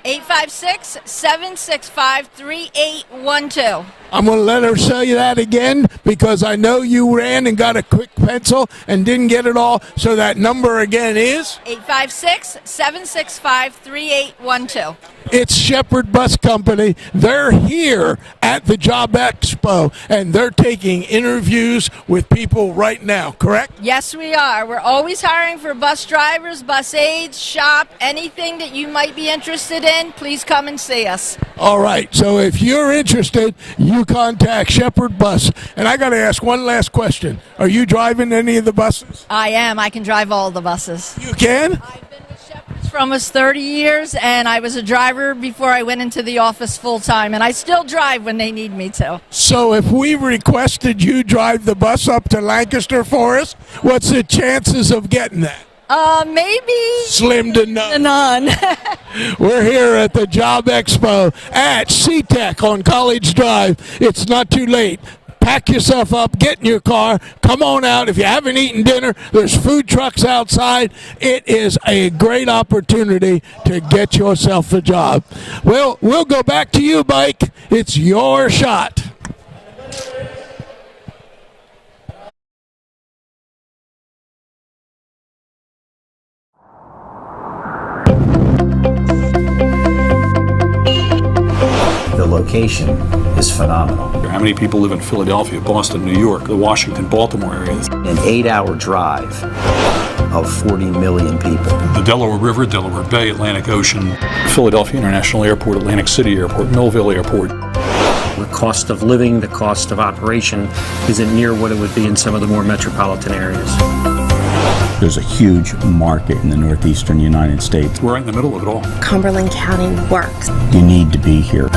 856-765-3812. I'm going to let her say that again because I know you ran and got a quick pencil and didn't get it all. So that number again is? 856-765-3812. It's Shepherd Bus Company. They're here at the Job Expo, and they're taking interviews with people right now, correct? Yes, we are. We're always hiring for bus drivers, bus aides, shop, anything that you might be interested in. Please come and see us. All right. So if you're interested, you contact Shepherd Bus. And I got to ask one last question. Are you driving any of the buses? I am. I can drive all the buses. You can? I've been with Shepherd's for almost 30 years, and I was a driver before I went into the office full time, and I still drive when they need me to. So if we requested you drive the bus up to Lancaster for us, what's the chances of getting that? Maybe slim to none. None. We're here at the Job Expo at CCTEC on College Drive. It's not too late. Pack yourself up, get in your car, come on out. If you haven't eaten dinner, there's food trucks outside. It is a great opportunity to get yourself a job. Well, we'll go back to you, Mike. It's your shot. The location is phenomenal. How many people live in Philadelphia, Boston, New York, the Washington, Baltimore areas? An 8-hour drive of 40 million people. The Delaware River, Delaware Bay, Atlantic Ocean, Philadelphia International Airport, Atlantic City Airport, Millville Airport. The cost of living, the cost of operation isn't near what it would be in some of the more metropolitan areas. There's a huge market in the northeastern United States. We're right in the middle of it all. Cumberland County works. You need to be here.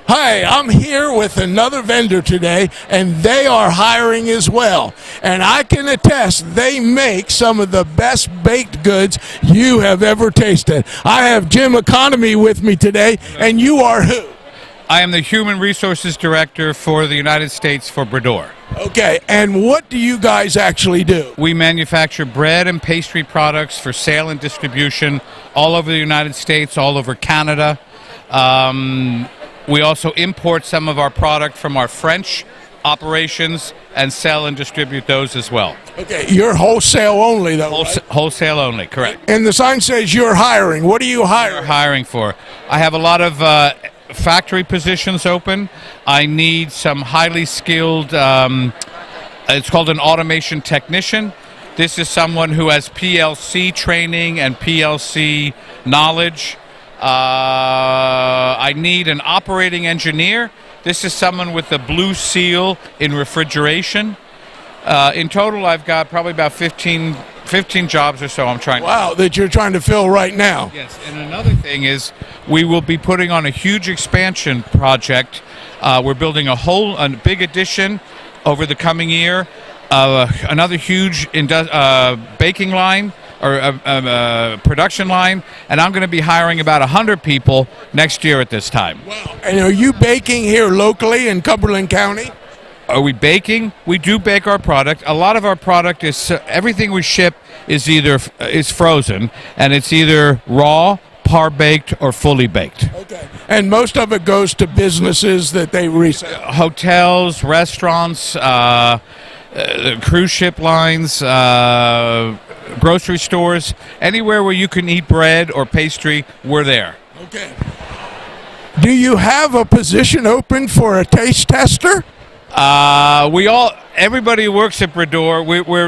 Hi, I'm here with another vendor today, and they are hiring as well. And I can attest they make some of the best baked goods you have ever tasted. I have Jim Economy with me today, and you are who? I am the Human Resources Director for the United States for Brador. Okay, and what do you guys actually do? We manufacture bread and pastry products for sale and distribution all over the United States, all over Canada. We also import some of our product from our French operations and sell and distribute those as well. Okay, you're wholesale only, though, right? Wholesale only, correct. And the sign says you're hiring. What are you hiring? We're hiring for. I have a lot of factory positions open. I need some highly skilled, it's called an automation technician. This is someone who has PLC training and PLC knowledge. I need an operating engineer. This is someone with the blue seal in refrigeration. In total, I've got probably about 15 15 jobs or so I'm trying to Wow, that you're trying to fill right now. Yes, and another thing is we will be putting on a huge expansion project. We're building a big addition over the coming year, another huge baking line or production line, and I'm going to be hiring about 100 people next year at this time. Wow. And are you baking here locally in Cumberland County? Are we baking? We do bake our product. A lot of our product is everything we ship is frozen, and it's either raw, par baked, or fully baked. Okay. And most of it goes to businesses that they resell. Hotels, restaurants, cruise ship lines, grocery stores, anywhere where you can eat bread or pastry, we're there. Okay. Do you have a position open for a taste tester? Everybody who works at Brador,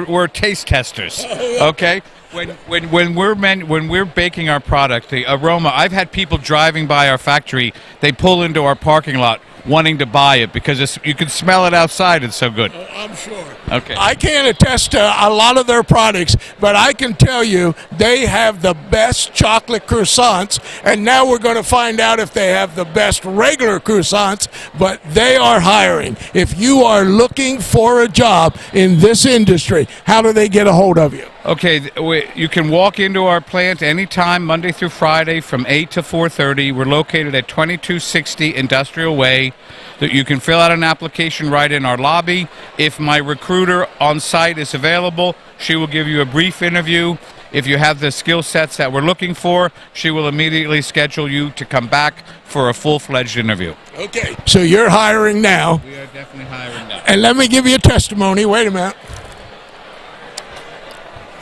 we're taste testers. Okay. When we're baking our product, the aroma. I've had people driving by our factory. They pull into our parking lot wanting to buy it because you can smell it outside. It's so good. I'm sure. Okay. I can't attest to a lot of their products, but I can tell you they have the best chocolate croissants, and now we're going to find out if they have the best regular croissants, but they are hiring. If you are looking for a job in this industry, how do they get a hold of you? Okay, you can walk into our plant anytime, Monday through Friday, from 8 to 4:30. We're located at 2260 Industrial Way. You can fill out an application right in our lobby. If my recruiter on site is available, she will give you a brief interview. If you have the skill sets that we're looking for, she will immediately schedule you to come back for a full-fledged interview. Okay, so you're hiring now. We are definitely hiring now. And let me give you a testimony. Wait a minute.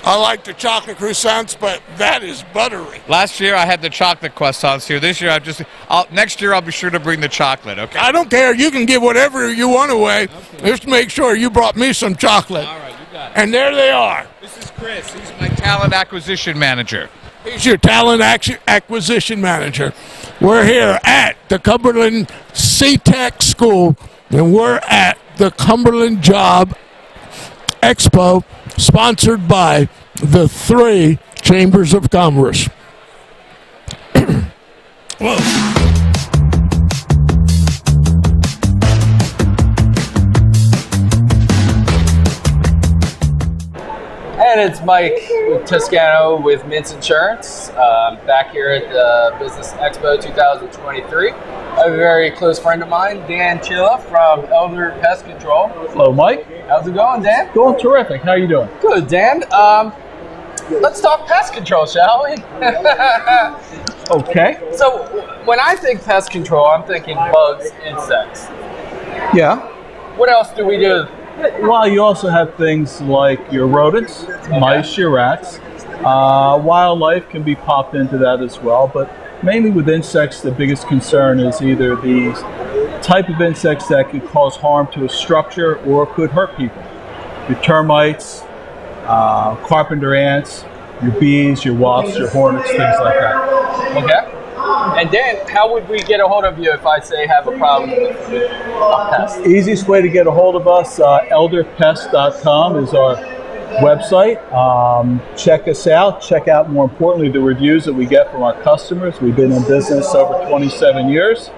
I like the chocolate croissants, but that is buttery. Last year I had the chocolate croissants here. This year next year I'll be sure to bring the chocolate, okay? I don't care. You can give whatever you want away. Okay. Just make sure you brought me some chocolate. All right, you got it. And there they are. This is Chris. He's my talent acquisition manager. He's your talent acquisition manager. We're here at the Cumberland CCTEC School, and we're at the Cumberland Job Expo, sponsored by the 3 Chambers of Commerce. Whoa. And it's Mike Toscano with Mintz Insurance, back here at the Business Expo 2023. A very close friend of mine, Dan Chilla from Elder Pest Control. Hello, Mike. How's it going, Dan? Going terrific. How are you doing? Good, Dan. Let's talk pest control, shall we? Okay. So, when I think pest control, I'm thinking bugs, insects. Yeah. What else do we do? Well, you also have things like your rodents, mice, your rats. Wildlife can be popped into that as well, but mainly with insects, the biggest concern is either the type of insects that could cause harm to a structure or could hurt people. Your termites, carpenter ants, your bees, your wasps, your hornets, things like that. Okay. And then, how would we get a hold of you if I say have a problem with a pest? Easiest way to get a hold of us, elderpest.com is our website. Check us out. Check out, more importantly, the reviews that we get from our customers. We've been in business over 27 years.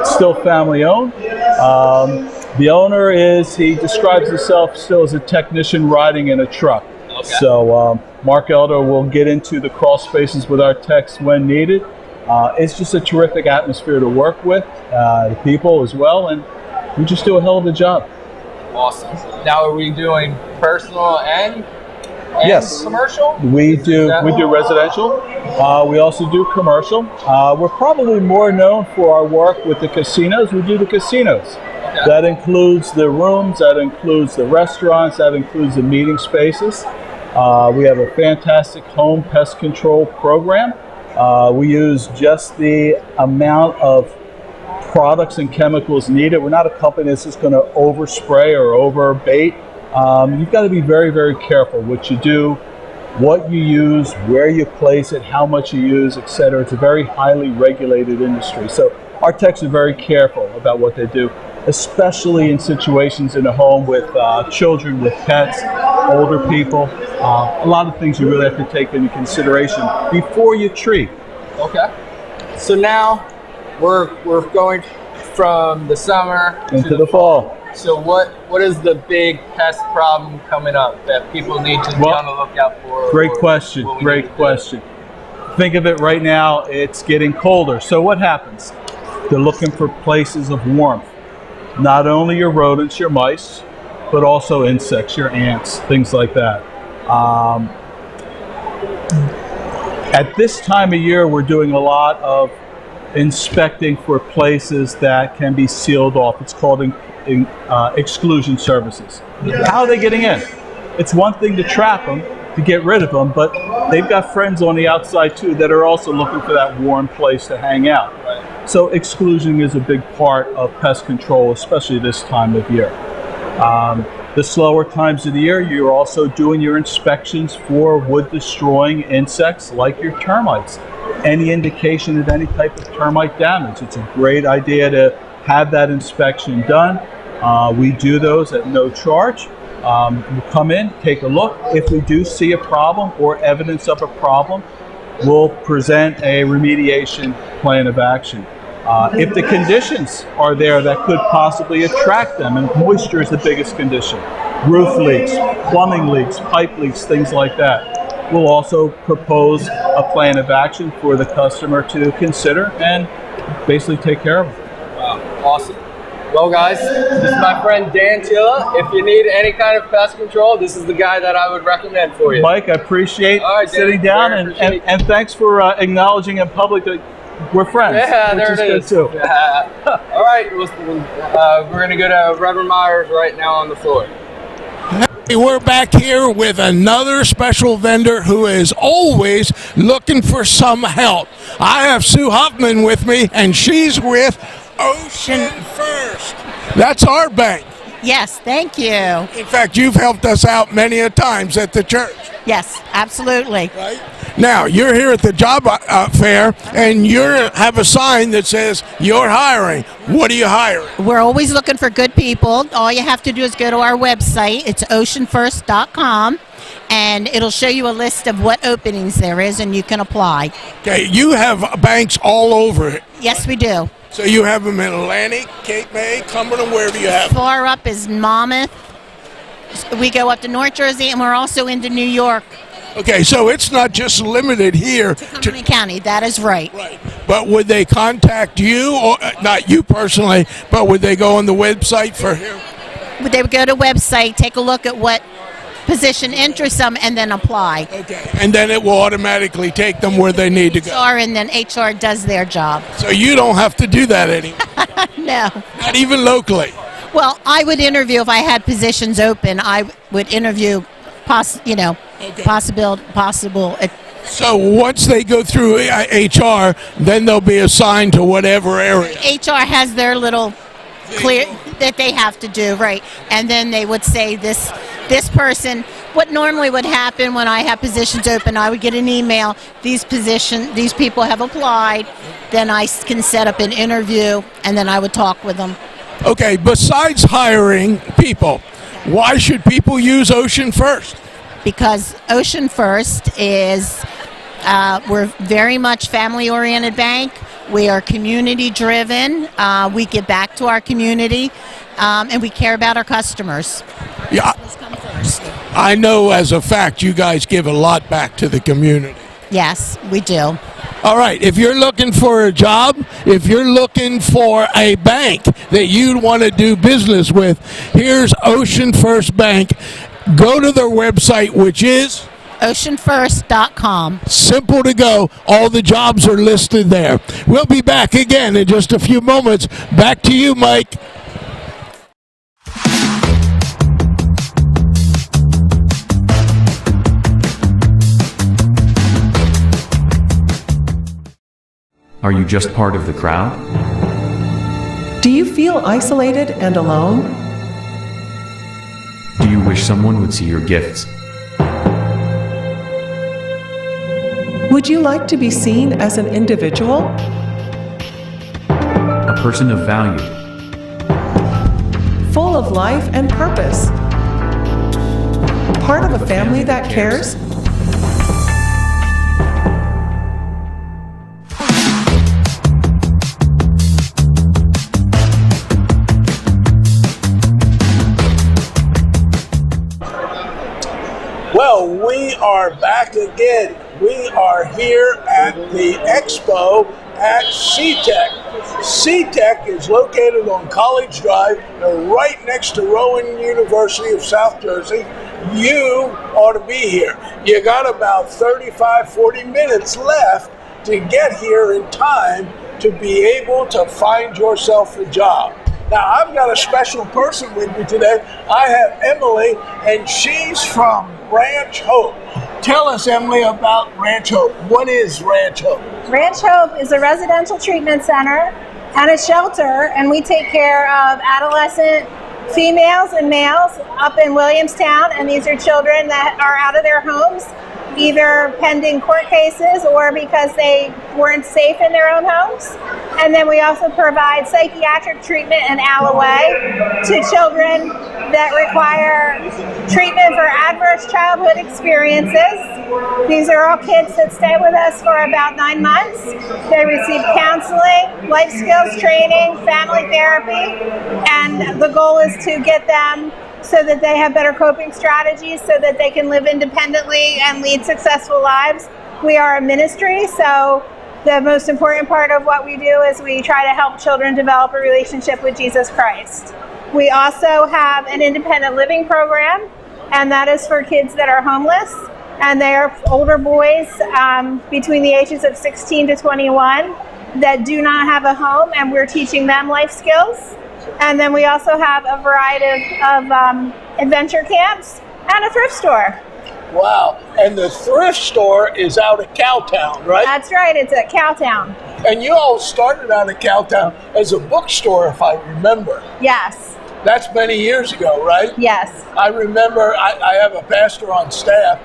Still family owned. The owner he describes himself still as a technician riding in a truck. Okay. So Mark Elder will get into the crawl spaces with our techs when needed. It's just a terrific atmosphere to work with, the people as well, and we just do a hell of a job. Awesome. Now, are we doing personal and yes, commercial? We do residential. We also do commercial. We're probably more known for our work with the casinos. We do the casinos. Okay. That includes the rooms, that includes the restaurants, that includes the meeting spaces. We have a fantastic home pest control program. We use just the amount of products and chemicals needed. We're not a company that's just going to overspray or overbait. You've got to be very, very careful what you do, what you use, where you place it, how much you use, etc. It's a very highly regulated industry. So our techs are very careful about what they do. especially in situations in a home with children, with pets, older people. A lot of things you really have to take into consideration before you treat. Okay. So now we're going from the summer into the fall. So what is the big pest problem coming up that people need to be on the lookout for? Great question. Great question. Think of it right now, it's getting colder. So what happens? They're looking for places of warmth. Not only your rodents, your mice, but also insects, your ants, things like that. At this time of year, we're doing a lot of inspecting for places that can be sealed off. It's called exclusion services. How are they getting in? It's one thing to trap them, to get rid of them, but they've got friends on the outside too that are also looking for that warm place to hang out. So exclusion is a big part of pest control, especially this time of year. The slower times of the year, you're also doing your inspections for wood-destroying insects like your termites. Any indication of any type of termite damage, it's a great idea to have that inspection done. We do those at no charge. We'll come in, take a look. If we do see a problem or evidence of a problem, we'll present a remediation plan of action. If the conditions are there that could possibly attract them, and moisture is the biggest condition, roof leaks, plumbing leaks, pipe leaks, things like that, we'll also propose a plan of action for the customer to consider and basically take care of them. Wow, awesome. Well, guys, this is my friend Dan Tilla. If you need any kind of pest control, this is the guy that I would recommend for you. Mike, I appreciate sitting down, and thanks for acknowledging in public that we're friends. Yeah, which there is it good is. too. All right, we're going to go to Reverend Myers right now on the floor. Hey, we're back here with another special vendor who is always looking for some help. I have Sue Huffman with me, and she's with Ocean First. That's our bank. Yes, thank you. In fact, you've helped us out many a times at the church. Yes, absolutely. Right? Now, you're here at the job fair, and you have a sign that says you're hiring. What are you hiring? We're always looking for good people. All you have to do is go to our website. It's oceanfirst.com, and it'll show you a list of what openings there is, and you can apply. Okay, you have banks all over it. Yes, we do. So you have them in Atlantic, Cape May, Cumberland, where do you have them? Far up is Monmouth. We go up to North Jersey, and we're also into New York. Okay, so it's not just limited here to Cumberland County. That is right. Right. But would they contact you, or not you personally, but would they go on the website for here? They would go to website, take a look at what position interests them, and then apply. Okay. And then it will automatically take them where they need to go. HR, and then HR does their job. So you don't have to do that anymore. No. Not even locally. Well, I would interview if I had positions open. I would interview, possible. So once they go through HR, then they'll be assigned to whatever area. HR has their little clear that they have to do, right? And then they would say this person. What normally would happen when I have positions open, I would get an email. These people have applied. Then I can set up an interview, and then I would talk with them. Okay, besides hiring people, why should people use Ocean First? Because Ocean First is, we're very much family-oriented bank. We are community-driven. We give back to our community, and we care about our customers. Yeah, I know as a fact you guys give a lot back to the community. Yes, we do. All right, if you're looking for a job, if you're looking for a bank that you'd want to do business with, here's Ocean First Bank. Go to their website, which is oceanfirst.com. Simple to go. All the jobs are listed there. We'll be back again in just a few moments. Back to you, Mike. Are you just part of the crowd? Do you feel isolated and alone? Do you wish someone would see your gifts? Would you like to be seen as an individual? A person of value. full of life and purpose. Part of a family that cares? Well, we are back again. We are here at the Expo at CCTEC. CCTEC is located on College Drive, right next to Rowan University of South Jersey. You ought to be here. You got about 40 minutes left to get here in time to be able to find yourself a job. Now, I've got a special person with me today. I have Emily, and she's from Ranch Hope. Tell us, Emily, about Ranch Hope. What is Ranch Hope? Ranch Hope is a residential treatment center and a shelter, and we take care of adolescent females and males up in Williamstown, and these are children that are out of their homes, either pending court cases or because they weren't safe in their own homes. And then we also provide psychiatric treatment in Alloway to children that require treatment for adverse childhood experiences. These are all kids that stay with us for about 9 months. They receive counseling, life skills training, family therapy, and the goal is to get them so that they have better coping strategies so that they can live independently and lead successful lives. We are a ministry, so the most important part of what we do is we try to help children develop a relationship with Jesus Christ. We also have an independent living program, and that is for kids that are homeless, and they are older boys between the ages of 16 to 21 that do not have a home, and we're teaching them life skills. And then we also have a variety of adventure camps and a thrift store. Wow. And the thrift store is out at Cowtown, right? That's right. It's at Cowtown. And you all started out at Cowtown as a bookstore, if I remember. Yes. That's many years ago, right? Yes. I remember I have a pastor on staff,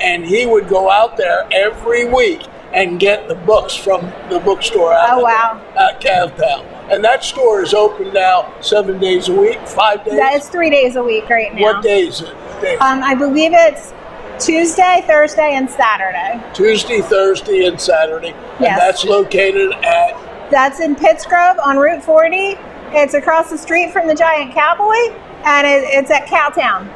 and he would go out there every week and get the books from the bookstore out at Cowtown. And that store is open now 7 days a week, 5 days? That is 3 days a week right now. What days is it? I believe it's Tuesday, Thursday, and Saturday. Tuesday, Thursday, and Saturday. Yes. And that's located at? That's in Pittsgrove on Route 40. It's across the street from the Giant Cowboy, and it's at Cowtown.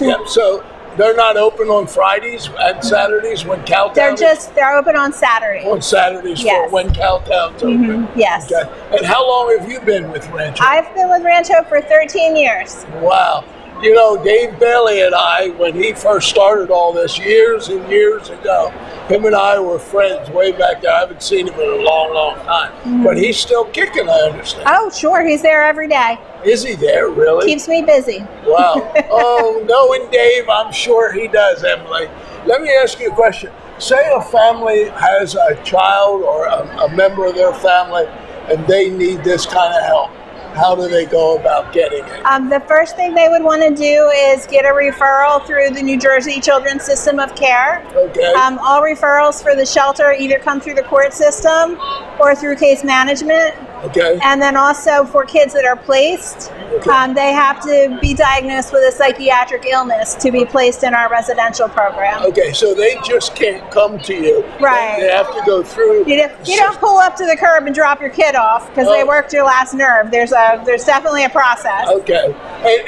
Yep, so they're not open on Fridays and Saturdays when Cowtown They're open on Saturdays. On Saturdays for when Cowtown's open. Yes. Okay. And how long have you been with Ranch Hope? I've been with Ranch Hope for 13 years. Wow. You know, Dave Bailey and I, when he first started all this years and years ago, him and I were friends way back there. I haven't seen him in a long, long time. But he's still kicking, I understand. Oh, sure. He's there every day. Is he there, really? Keeps me busy. Wow. Oh, knowing Dave, I'm sure he does, Emily. Let me ask you a question. Say a family has a child or a member of their family and they need this kind of help. How do they go about getting it? The first thing they would want to do is get a referral through the New Jersey Children's System of Care. Okay. All referrals for the shelter either come through the court system or through case management. Okay. And then also for kids that are placed, they have to be diagnosed with a psychiatric illness to be placed in our residential program. Okay, so they just can't come to you. Right. They have to go through. You don't pull up to the curb and drop your kid off because they worked your last nerve. There's definitely a process. Okay.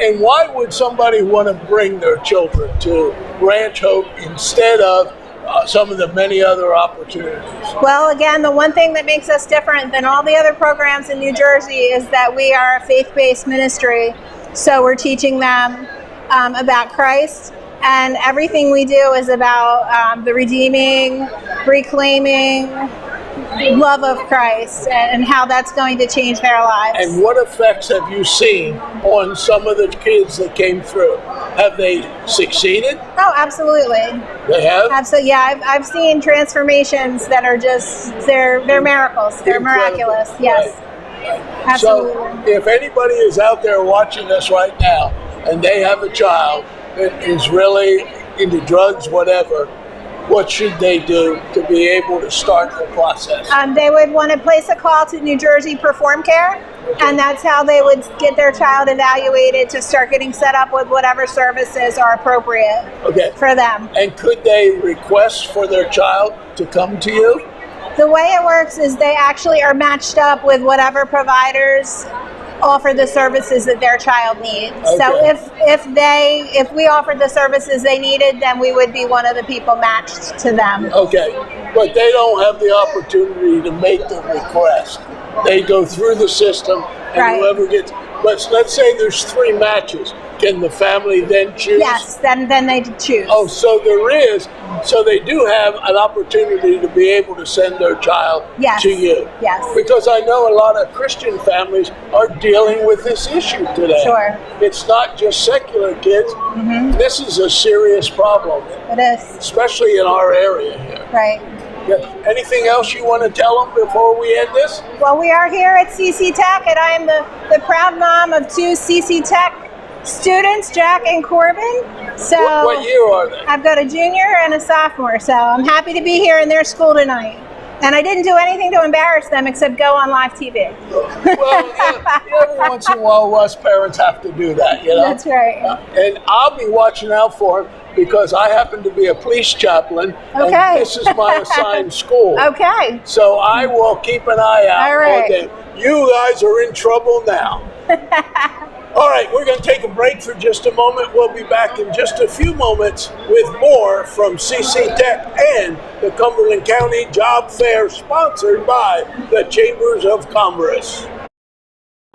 And why would somebody want to bring their children to Ranch Hope instead of some of the many other opportunities? Well, again, the one thing that makes us different than all the other programs in New Jersey is that we are a faith-based ministry. So we're teaching them about Christ, and everything we do is about the redeeming, reclaiming love of Christ and how that's going to change their lives. And what effects have you seen on some of the kids that came through? Have they succeeded? Oh, absolutely. They have? Absolutely. Yeah, I've seen transformations that are just, they're miracles. They're miraculous. Yes. Right. Absolutely. So if anybody is out there watching us right now and they have a child that is really into drugs, whatever, what should they do to be able to start the process? They would want to place a call to New Jersey Perform Care, And that's how they would get their child evaluated to start getting set up with whatever services are appropriate for them. And could they request for their child to come to you? The way it works is they actually are matched up with whatever providers offer the services that their child needs. So if we offered the services they needed, then we would be one of the people matched to them. Okay, but they don't have the opportunity to make the request. They go through the system, and whoever gets. Let's say there's 3 matches. Can the family then choose? Yes, then they choose. Oh, so there is. So they do have an opportunity to be able to send their child to you. Yes. Because I know a lot of Christian families are dealing with this issue today. Sure. It's not just secular kids. Mm-hmm. This is a serious problem. It is. Especially in our area here. Right. Yeah. Anything else you want to tell them before we end this? Well, we are here at CCTEC, and I am the proud mom of 2 CCTEC students, Jack and Corbin. So what year are they? I've got a junior and a sophomore, so I'm happy to be here in their school tonight. And I didn't do anything to embarrass them except go on live TV. Well, every once in a while, us parents have to do that, you know? That's right. And I'll be watching out for them because I happen to be a police chaplain. Okay. And this is my assigned school. Okay. So I will keep an eye out. All right. Okay. You guys are in trouble now. All right, we're going to take a break for just a moment. We'll be back in just a few moments with more from CCTEC and the Cumberland County Job Fair, sponsored by the Chambers of Commerce.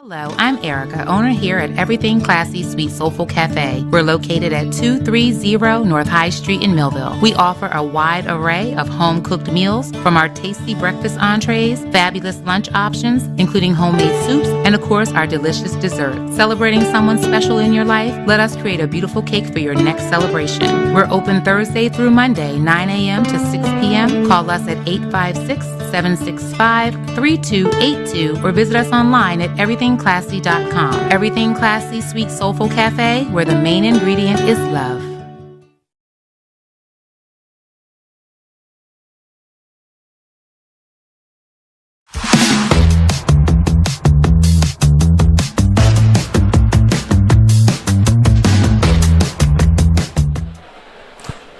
Hello, I'm Erica, owner here at Everything Classy Sweet Soulful Cafe. We're located at 230 North High Street in Millville. We offer a wide array of home-cooked meals, from our tasty breakfast entrees, fabulous lunch options, including homemade soups, and of course, our delicious desserts. Celebrating someone special in your life? Let us create a beautiful cake for your next celebration. We're open Thursday through Monday, 9 a.m. to 6 p.m. Call us at 856-765-3282 or visit us online at everythingclassy.com. Everything Classy Sweet Soulful Cafe, where the main ingredient is love.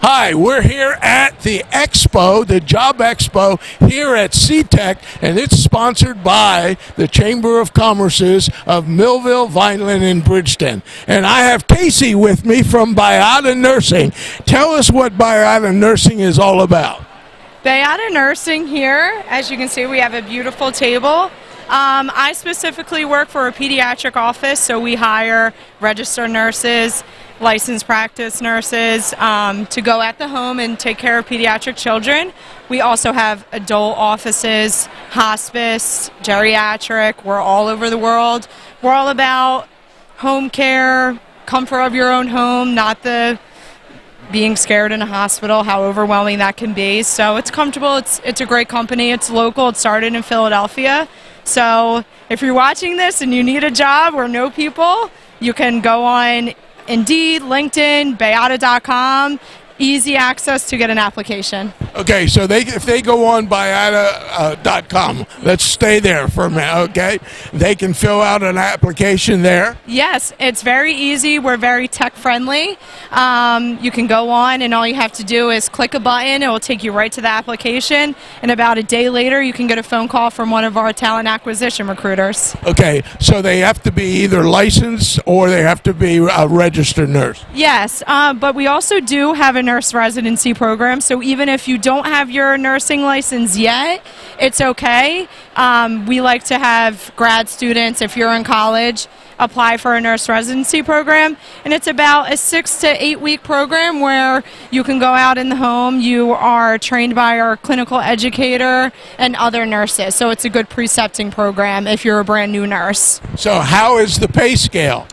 Hi, we're here at the Expo, the Job Expo, here at CTEC, and it's sponsored by the Chamber of Commerce's of Millville, Vineland, and Bridgeton. And I have Casey with me from Bayada Nursing. Tell us what Bayada Nursing is all about. Bayada Nursing here, as you can see, we have a beautiful table. I specifically work for a pediatric office, so we hire registered nurses, licensed practice nurses to go at the home and take care of pediatric children. We also have adult offices, hospice, geriatric. We're all over the world. We're all about home care, comfort of your own home, not the being scared in a hospital, how overwhelming that can be. So it's comfortable. It's a great company. It's local. It started in Philadelphia. So if you're watching this and you need a job or know people, you can go on Indeed, LinkedIn, Bayada.com, easy access to get an application. Okay, so if they go on Bayada.com, let's stay there for a minute, okay? They can fill out an application there? Yes, it's very easy. We're very tech-friendly. You can go on, and all you have to do is click a button. It will take you right to the application, and about a day later, you can get a phone call from one of our talent acquisition recruiters. Okay, so they have to be either licensed or they have to be a registered nurse? Yes, but we also do have a nurse residency program, so even if you don't have your nursing license yet, it's okay. We like to have grad students, if you're in college, apply for a nurse residency program, and it's about a 6 to 8 week program where you can go out in the home. You are trained by our clinical educator and other nurses, so it's a good precepting program if you're a brand new nurse. So how is the pay scale?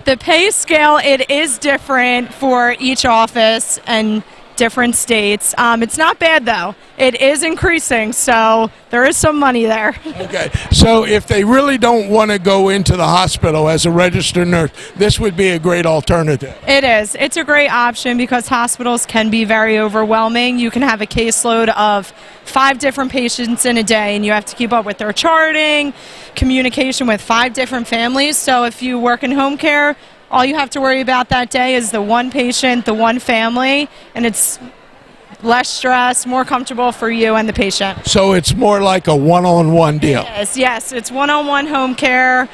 The pay scale, it is different for each office and different states. It's not bad though. It is increasing, so there is some money there. Okay, so if they really don't want to go into the hospital as a registered nurse, this would be a great alternative. It is. It's a great option because hospitals can be very overwhelming. You can have a caseload of 5 different patients in a day, and you have to keep up with their charting, communication with 5 different families. So if you work in home care, all you have to worry about that day is the one patient, the one family, and it's less stress, more comfortable for you and the patient. So it's more like a one-on-one deal. Yes, it's one-on-one home care.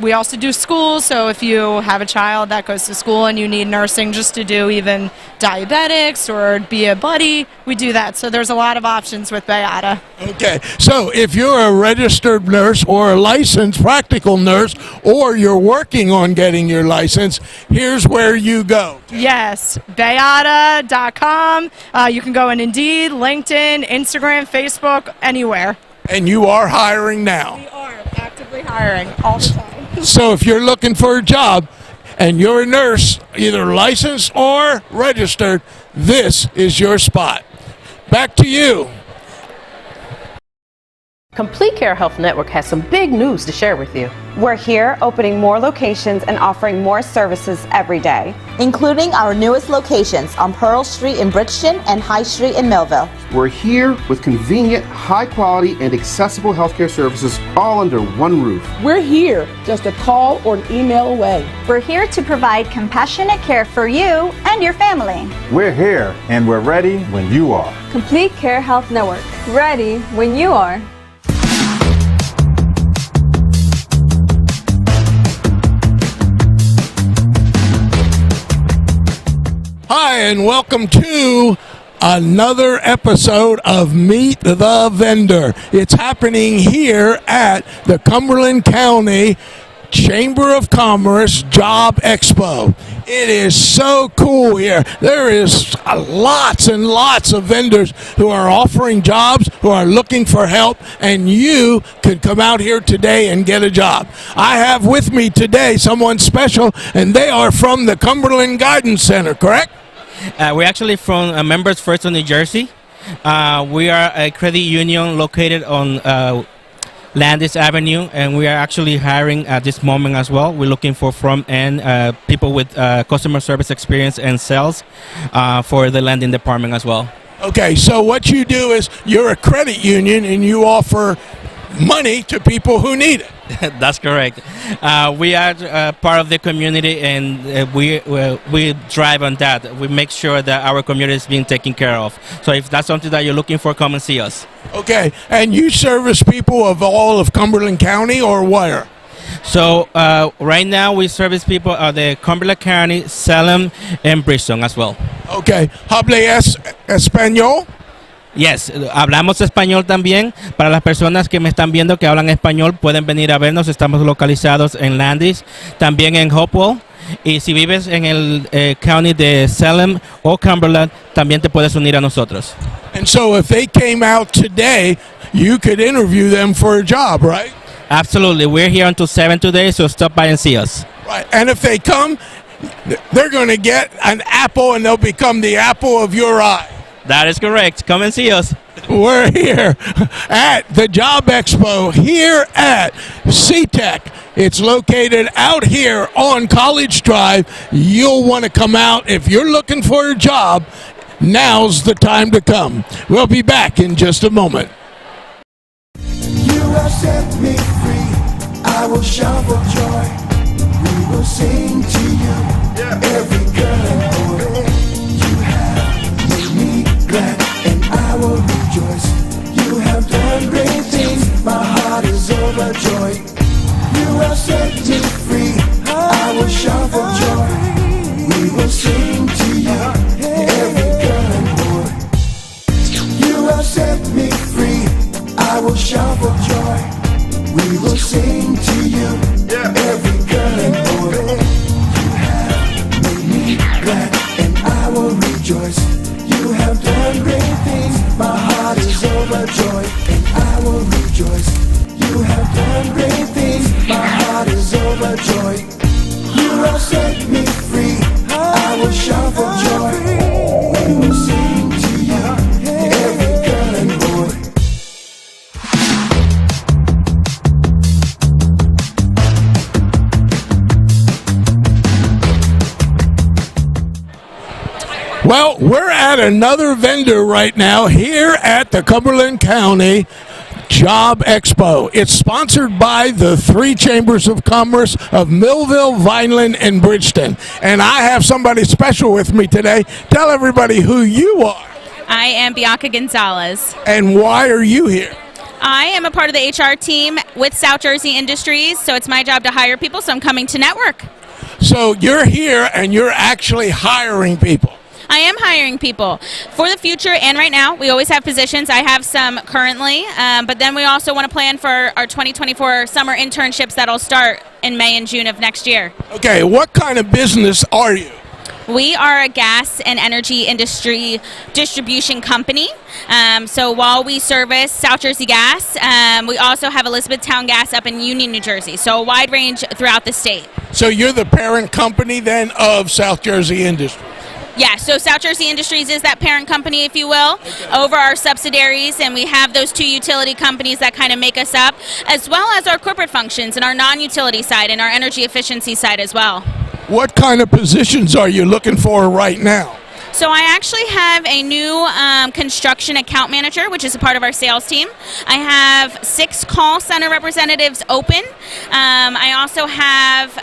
We also do schools, so if you have a child that goes to school and you need nursing just to do even diabetics or be a buddy, we do that. So there's a lot of options with Bayada. Okay, so if you're a registered nurse or a licensed practical nurse, or you're working on getting your license, here's where you go. Yes, Bayada.com. You can go in Indeed, LinkedIn, Instagram, Facebook, anywhere. And you are hiring now. We are actively hiring all the time. So if you're looking for a job and you're a nurse, either licensed or registered, this is your spot. Back to you. Complete Care Health Network has some big news to share with you. We're here opening more locations and offering more services every day, including our newest locations on Pearl Street in Bridgeton and High Street in Millville. We're here with convenient, high-quality, and accessible healthcare services all under one roof. We're here just a call or an email away. We're here to provide compassionate care for you and your family. We're here and we're ready when you are. Complete Care Health Network, ready when you are. Hi, and welcome to another episode of Meet the Vendor. It's happening here at the Cumberland County Chamber of Commerce Job Expo. It is so cool here. There is lots and lots of vendors who are offering jobs, who are looking for help, and you could come out here today and get a job. I have with me today someone special, and they are from the Cumberland Guidance Center, correct? We're actually from Members First of New Jersey. We are a credit union located on Landis Avenue, and we are actually hiring at this moment as well. We're looking for front-end people with customer service experience and sales for the lending department as well. Okay, so what you do is you're a credit union and you offer money to people who need it. That's correct. We are part of the community, and we drive on that. We make sure that our community is being taken care of. So if that's something that you're looking for, come and see us. Okay, and you service people of all of Cumberland County or where? So right now we service people of the Cumberland County, Salem, and Bridgeton as well. Okay, ¿hablas español? Yes, hablamos español también. Para las personas que me están viendo que hablan español, pueden venir a vernos. Estamos localizados en Landis, también en Hopewell. Y si vives en el county de Salem o Cumberland, también te puedes unir a nosotros. And so if they came out today, you could interview them for a job, right? Absolutely. We're here until 7 today, so stop by and see us. Right. And if they come, they're going to get an apple, and they'll become the apple of your eye. That is correct. Come and see us. We're here at the Job Expo here at CCTEC. It's located out here on College Drive. You'll want to come out. If you're looking for a job, now's the time to come. We'll be back in just a moment. You have set me free. I will shout for joy. We will sing to you. Every girl and boy. And I will rejoice. You have done great things. My heart is overjoyed. You have set me free. I will shout for joy. We will sing to you, every girl and boy. You have set me free. I will shout for joy. We will sing to you, every girl and boy. You have made me glad, and I will rejoice. You have done great things. My heart is overjoyed, and I will rejoice. You have done great things. My heart is overjoyed. You have set me free. I will shout for joy. We will Well, we're at another vendor right now here at the Cumberland County Job Expo. It's sponsored by the three chambers of commerce of Millville, Vineland, and Bridgeton. And I have somebody special with me today. Tell everybody who you are. I am Bianca Gonzalez. And why are you here? I am a part of the HR team with South Jersey Industries, so it's my job to hire people, so I'm coming to network. So you're here and you're actually hiring people. I am hiring people for the future and right now. We always have positions. I have some currently, but then we also want to plan for our 2024 summer internships that'll start in May and June of next year. Okay, what kind of business are you? We are a gas and energy industry distribution company. So while we service South Jersey Gas, we also have Elizabethtown Gas up in Union, New Jersey. So a wide range throughout the state. So you're the parent company then of South Jersey Industries? Yeah, so South Jersey Industries is that parent company, if you will, over our subsidiaries, and we have those two utility companies that kind of make us up, as well as our corporate functions and our non-utility side and our energy efficiency side as well. What kind of positions are you looking for right now? So I actually have a new construction account manager, which is a part of our sales team. I have 6 call center representatives open. I also have...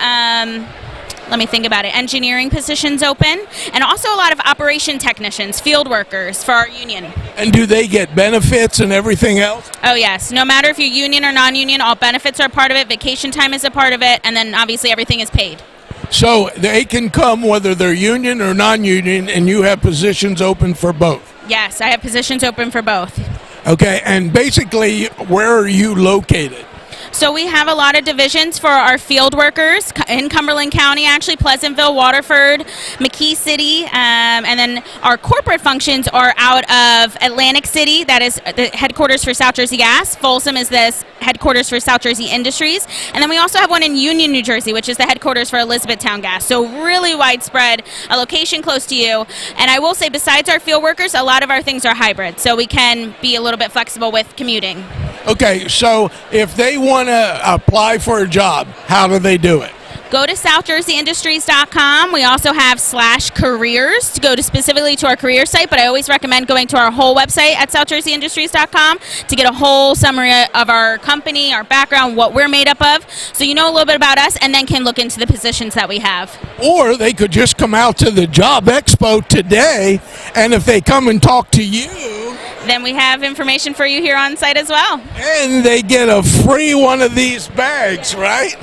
let me think about it, engineering positions open, and also a lot of operation technicians, field workers for our union. And do they get benefits and everything else? Oh yes, no matter if you're union or non-union, all benefits are part of it, vacation time is a part of it, and then obviously everything is paid. So they can come whether they're union or non-union, and you have positions open for both? Yes, I have positions open for both. Okay, and basically, where are you located? So we have a lot of divisions for our field workers in Cumberland County, actually, Pleasantville, Waterford, McKee City, and then our corporate functions are out of Atlantic City, that is the headquarters for South Jersey Gas. Folsom is the headquarters for South Jersey Industries. And then we also have one in Union, New Jersey, which is the headquarters for Elizabethtown Gas. So really widespread, a location close to you. And I will say, besides our field workers, a lot of our things are hybrid, so we can be a little bit flexible with commuting. Okay, so if they want to apply for a job, how do they do it? Go to southjerseyindustries.com. We also have /careers to go to specifically to our career site, but I always recommend going to our whole website at southjerseyindustries.com to get a whole summary of our company, our background, what we're made up of, so you know a little bit about us and then can look into the positions that we have. Or they could just come out to the Job Expo today, and if they come and talk to you, then we have information for you here on site as well. And they get a free one of these bags, right?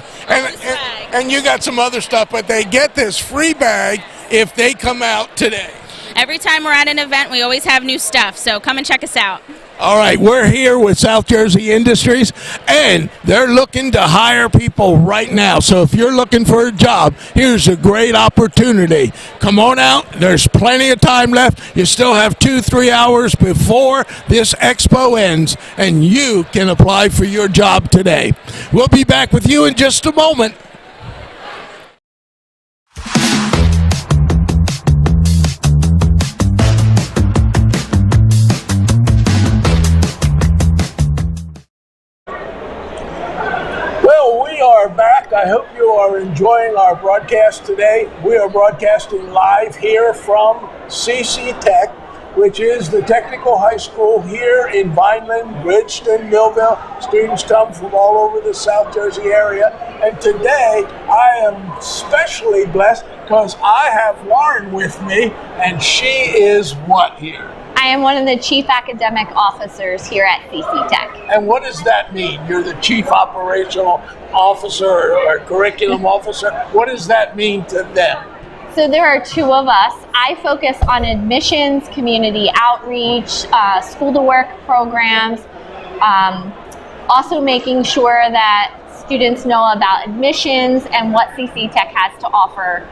And you got some other stuff, but they get this free bag if they come out today. Every time we're at an event, we always have new stuff, so come and check us out. All right, we're here with South Jersey Industries, and they're looking to hire people right now. So if you're looking for a job, here's a great opportunity. Come on out. There's plenty of time left. You still have 2-3 hours before this expo ends, and you can apply for your job today. We'll be back with you in just a moment. We are back. I hope you are enjoying our broadcast today. We are broadcasting live here from CCTEC, which is the technical high school here in Vineland, Bridgeton, Millville. Students come from all over the South Jersey area. And today I am especially blessed because I have Lauren with me, and she is what here? I am one of the Chief Academic Officers here at CCTEC. And what does that mean? You're the Chief Operational Officer or Curriculum Officer. What does that mean to them? So there are 2 of us. I focus on admissions, community outreach, school to work programs, also making sure that students know about admissions and what CCTEC has to offer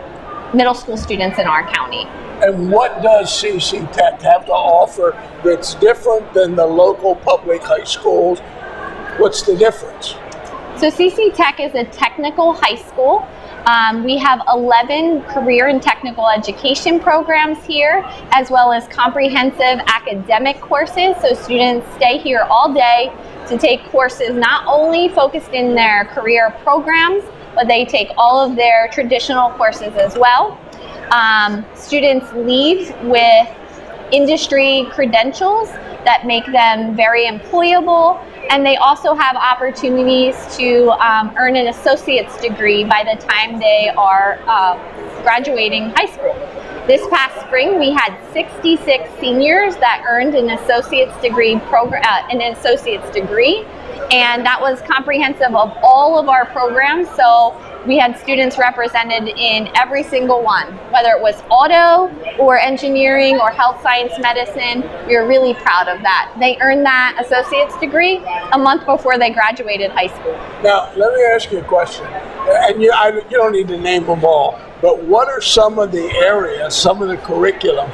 middle school students in our county. And what does CCTEC have to offer that's different than the local public high schools? What's the difference? So CCTEC is a technical high school. We have 11 career and technical education programs here, as well as comprehensive academic courses. So students stay here all day to take courses not only focused in their career programs, but they take all of their traditional courses as well. Students leave with industry credentials that make them very employable, and they also have opportunities to earn an associate's degree by the time they are graduating high school. This past spring, we had 66 seniors that earned an associate's degree and that was comprehensive of all of our programs. So we had students represented in every single one, whether it was auto or engineering or health science medicine. We were really proud of that. They earned that associate's degree a month before they graduated high school. Now, let me ask you a question, and you don't need to name them all, but what are some of the areas, some of the curriculum?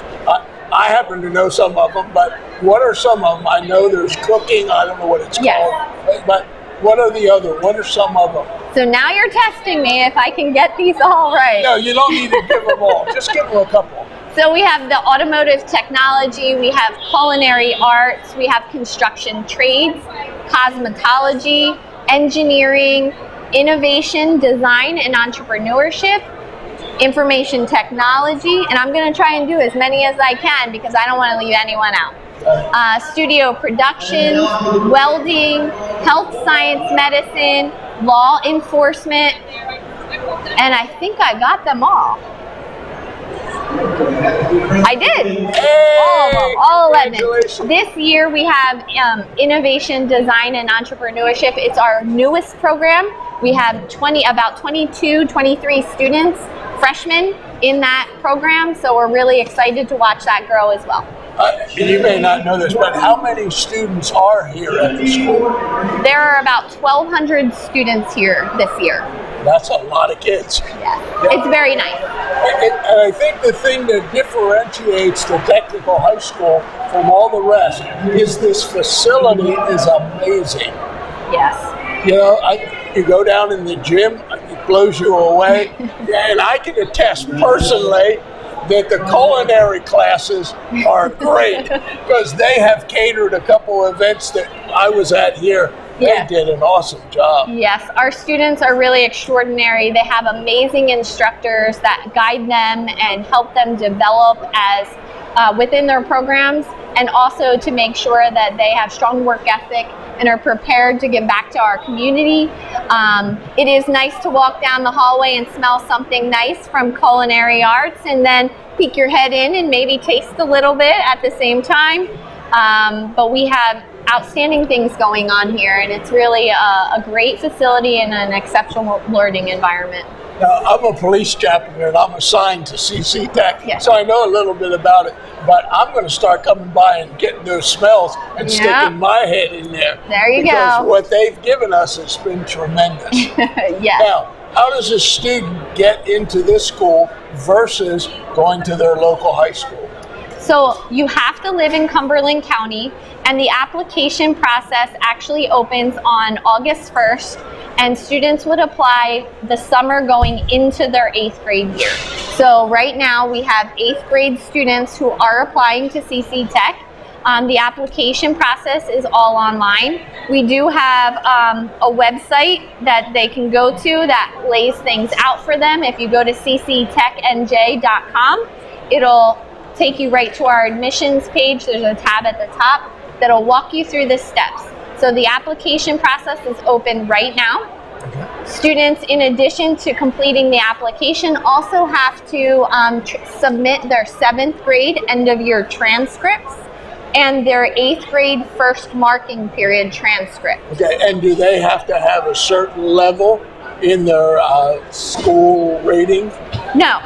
I happen to know some of them, but what are some of them? I know there's cooking, I don't know what it's called, but what are the other? What are some of them? So now you're testing me if I can get these all right. No, you don't need to give them all. Just give them a couple. So we have the automotive technology, we have culinary arts, we have construction trades, cosmetology, engineering, innovation, design, and entrepreneurship, information technology, and I'm going to try and do as many as I can because I don't want to leave anyone out. Studio production, welding, health science medicine, law enforcement, and I think I got them all. I did. All of them, all 11. This year we have innovation, design, and entrepreneurship. It's our newest program. We have about 22, 23 students, freshmen in that program, so we're really excited to watch that grow as well. You may not know this, but how many students are here at the school? There are about 1,200 students here this year. That's a lot of kids. Yeah, it's very nice. And I think the thing that differentiates the technical high school from all the rest is this facility is amazing. Yes. You know, you go down in the gym, it blows you away. And I can attest personally that the culinary classes are great because they have catered a couple of events that I was at here. They did an awesome job. Yes, our students are really extraordinary. They have amazing instructors that guide them and help them develop as within their programs, and also to make sure that they have strong work ethic and are prepared to give back to our community. It is nice to walk down the hallway and smell something nice from culinary arts and then peek your head in and maybe taste a little bit at the same time. But we have outstanding things going on here, and it's really a great facility and an exceptional learning environment. Now, I'm a police chaplain and I'm assigned to CCTEC, so I know a little bit about it, but I'm going to start coming by and getting those smells and sticking my head in there. There you because go. What they've given us has been tremendous. Yes. Now, how does a student get into this school versus going to their local high school? So you have to live in Cumberland County, and the application process actually opens on August 1st, and students would apply the summer going into their 8th grade year. So right now we have 8th grade students who are applying to CCTEC. The application process is all online. We do have a website that they can go to that lays things out for them. If you go to cctecnj.com, it'll take you right to our admissions page. There's a tab at the top that'll walk you through the steps. So the application process is open right now. Students, in addition to completing the application, also have to submit their 7th grade end of year transcripts and their 8th grade first marking period transcript. Okay, and do they have to have a certain level in their school rating? No.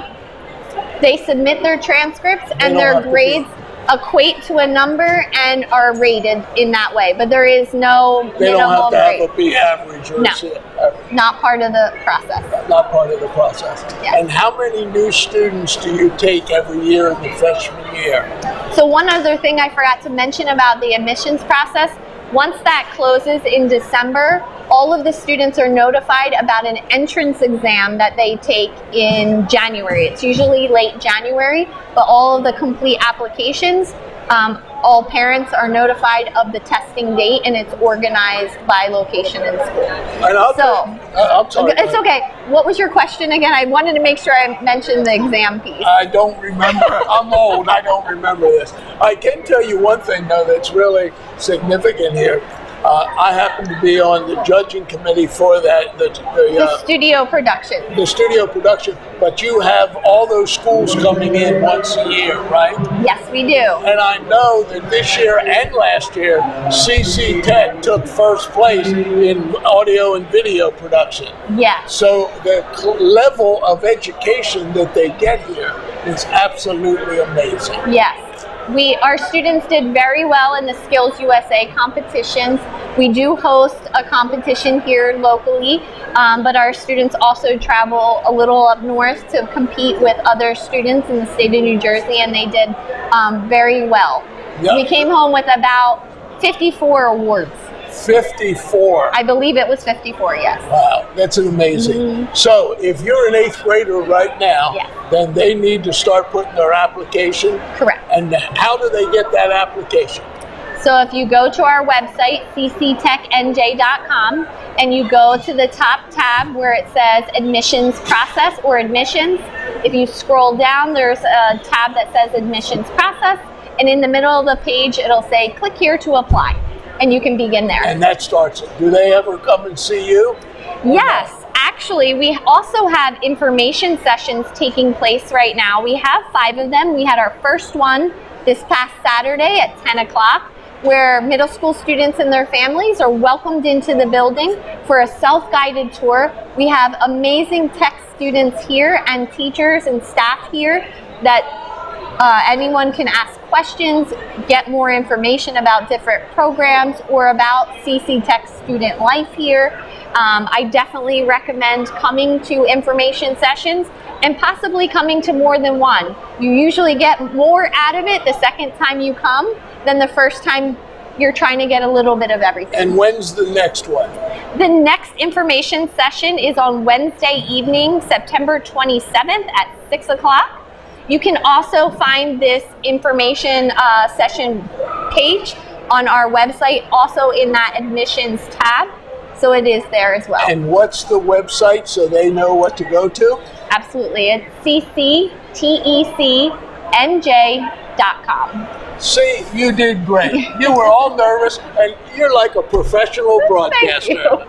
They submit their transcripts and their grades equate to a number and are rated in that way. But there is no minimum grade. They don't have to have a B average or C average. Not part of the process. Not part of the process. Yes. And how many new students do you take every year in the freshman year? So one other thing I forgot to mention about the admissions process, once that closes in December, all of the students are notified about an entrance exam that they take in January. It's usually late January, but all of the complete applications All parents are notified of the testing date, and it's organized by location in school. I'm sorry. It's okay. What was your question again? I wanted to make sure I mentioned the exam piece. I don't remember. I'm old. I don't remember this. I can tell you one thing, though, that's really significant here. I happen to be on the judging committee for that. The studio production. The studio production. But you have all those schools coming in once a year, right? Yes, we do. And I know that this year and last year, CCTEC took first place in audio and video production. Yes. So the level of education that they get here is absolutely amazing. Yes. Our students did very well in the Skills USA competitions. We do host a competition here locally, but our students also travel a little up north to compete with other students in the state of New Jersey, and they did very well. Yep. We came home with about 54 awards. 54. I believe it was 54, yes. Wow, that's amazing. So if you're an 8th grader right now, then they need to start putting their application. Correct. And how do they get that application? So if you go to our website, cctecnj.com, and you go to the top tab where it says admissions process or admissions, if you scroll down, there's a tab that says admissions process, and in the middle of the page, it'll say click here to apply. And you can begin there. And that starts it. Do they ever come and see you? Yes. Actually, we also have information sessions taking place right now. We have 5 of them. We had our first one this past Saturday at 10 o'clock, where middle school students and their families are welcomed into the building for a self-guided tour. We have amazing tech students here and teachers and staff here that anyone can ask questions, get more information about different programs or about CCTEC student life here. I definitely recommend coming to information sessions and possibly coming to more than one. You usually get more out of it the second time you come than the first time you're trying to get a little bit of everything. And when's the next one? The next information session is on Wednesday evening, September 27th at 6 o'clock. You can also find this information session page on our website, also in that admissions tab. So it is there as well. And what's the website so they know what to go to? Absolutely. It's cctecnj.com. See, you did great. You were all nervous, and you're like a professional broadcaster. Thank you.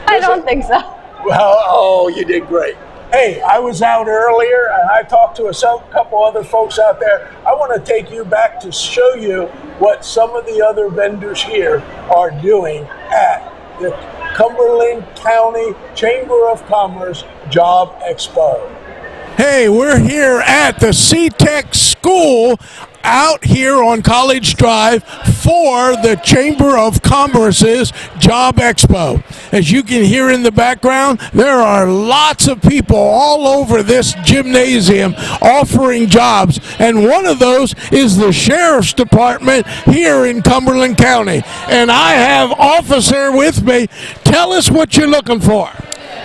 I don't think so. Well, oh, you did great. Hey, I was out earlier, and I talked to a couple other folks out there. I want to take you back to show you what some of the other vendors here are doing at the Cumberland County Chamber of Commerce Job Expo. Hey, we're here at the CTEC school out here on College Drive for the Chamber of Commerce's Job Expo. As you can hear in the background, there are lots of people all over this gymnasium offering jobs, and one of those is the Sheriff's Department here in Cumberland County. And I have Officer with me. Tell us what you're looking for.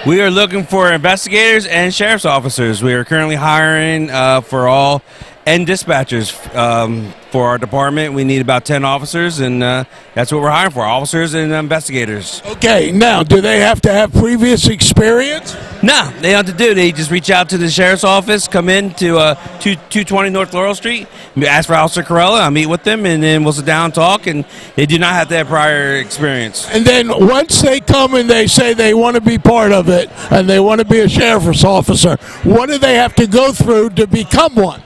We are looking for investigators and sheriff's officers. We are currently hiring for all and dispatchers for our department. We need about 10 officers, and that's what we're hiring for, officers and investigators. Okay, now, do they have to have previous experience? No, they don't have to do. They just reach out to the sheriff's office, come in to 220 North Laurel Street, ask for Officer Corella, I'll meet with them, and then we'll sit down and talk, and they do not have to have prior experience. And then once they come and they say they want to be part of it, and they want to be a sheriff's officer, what do they have to go through to become one?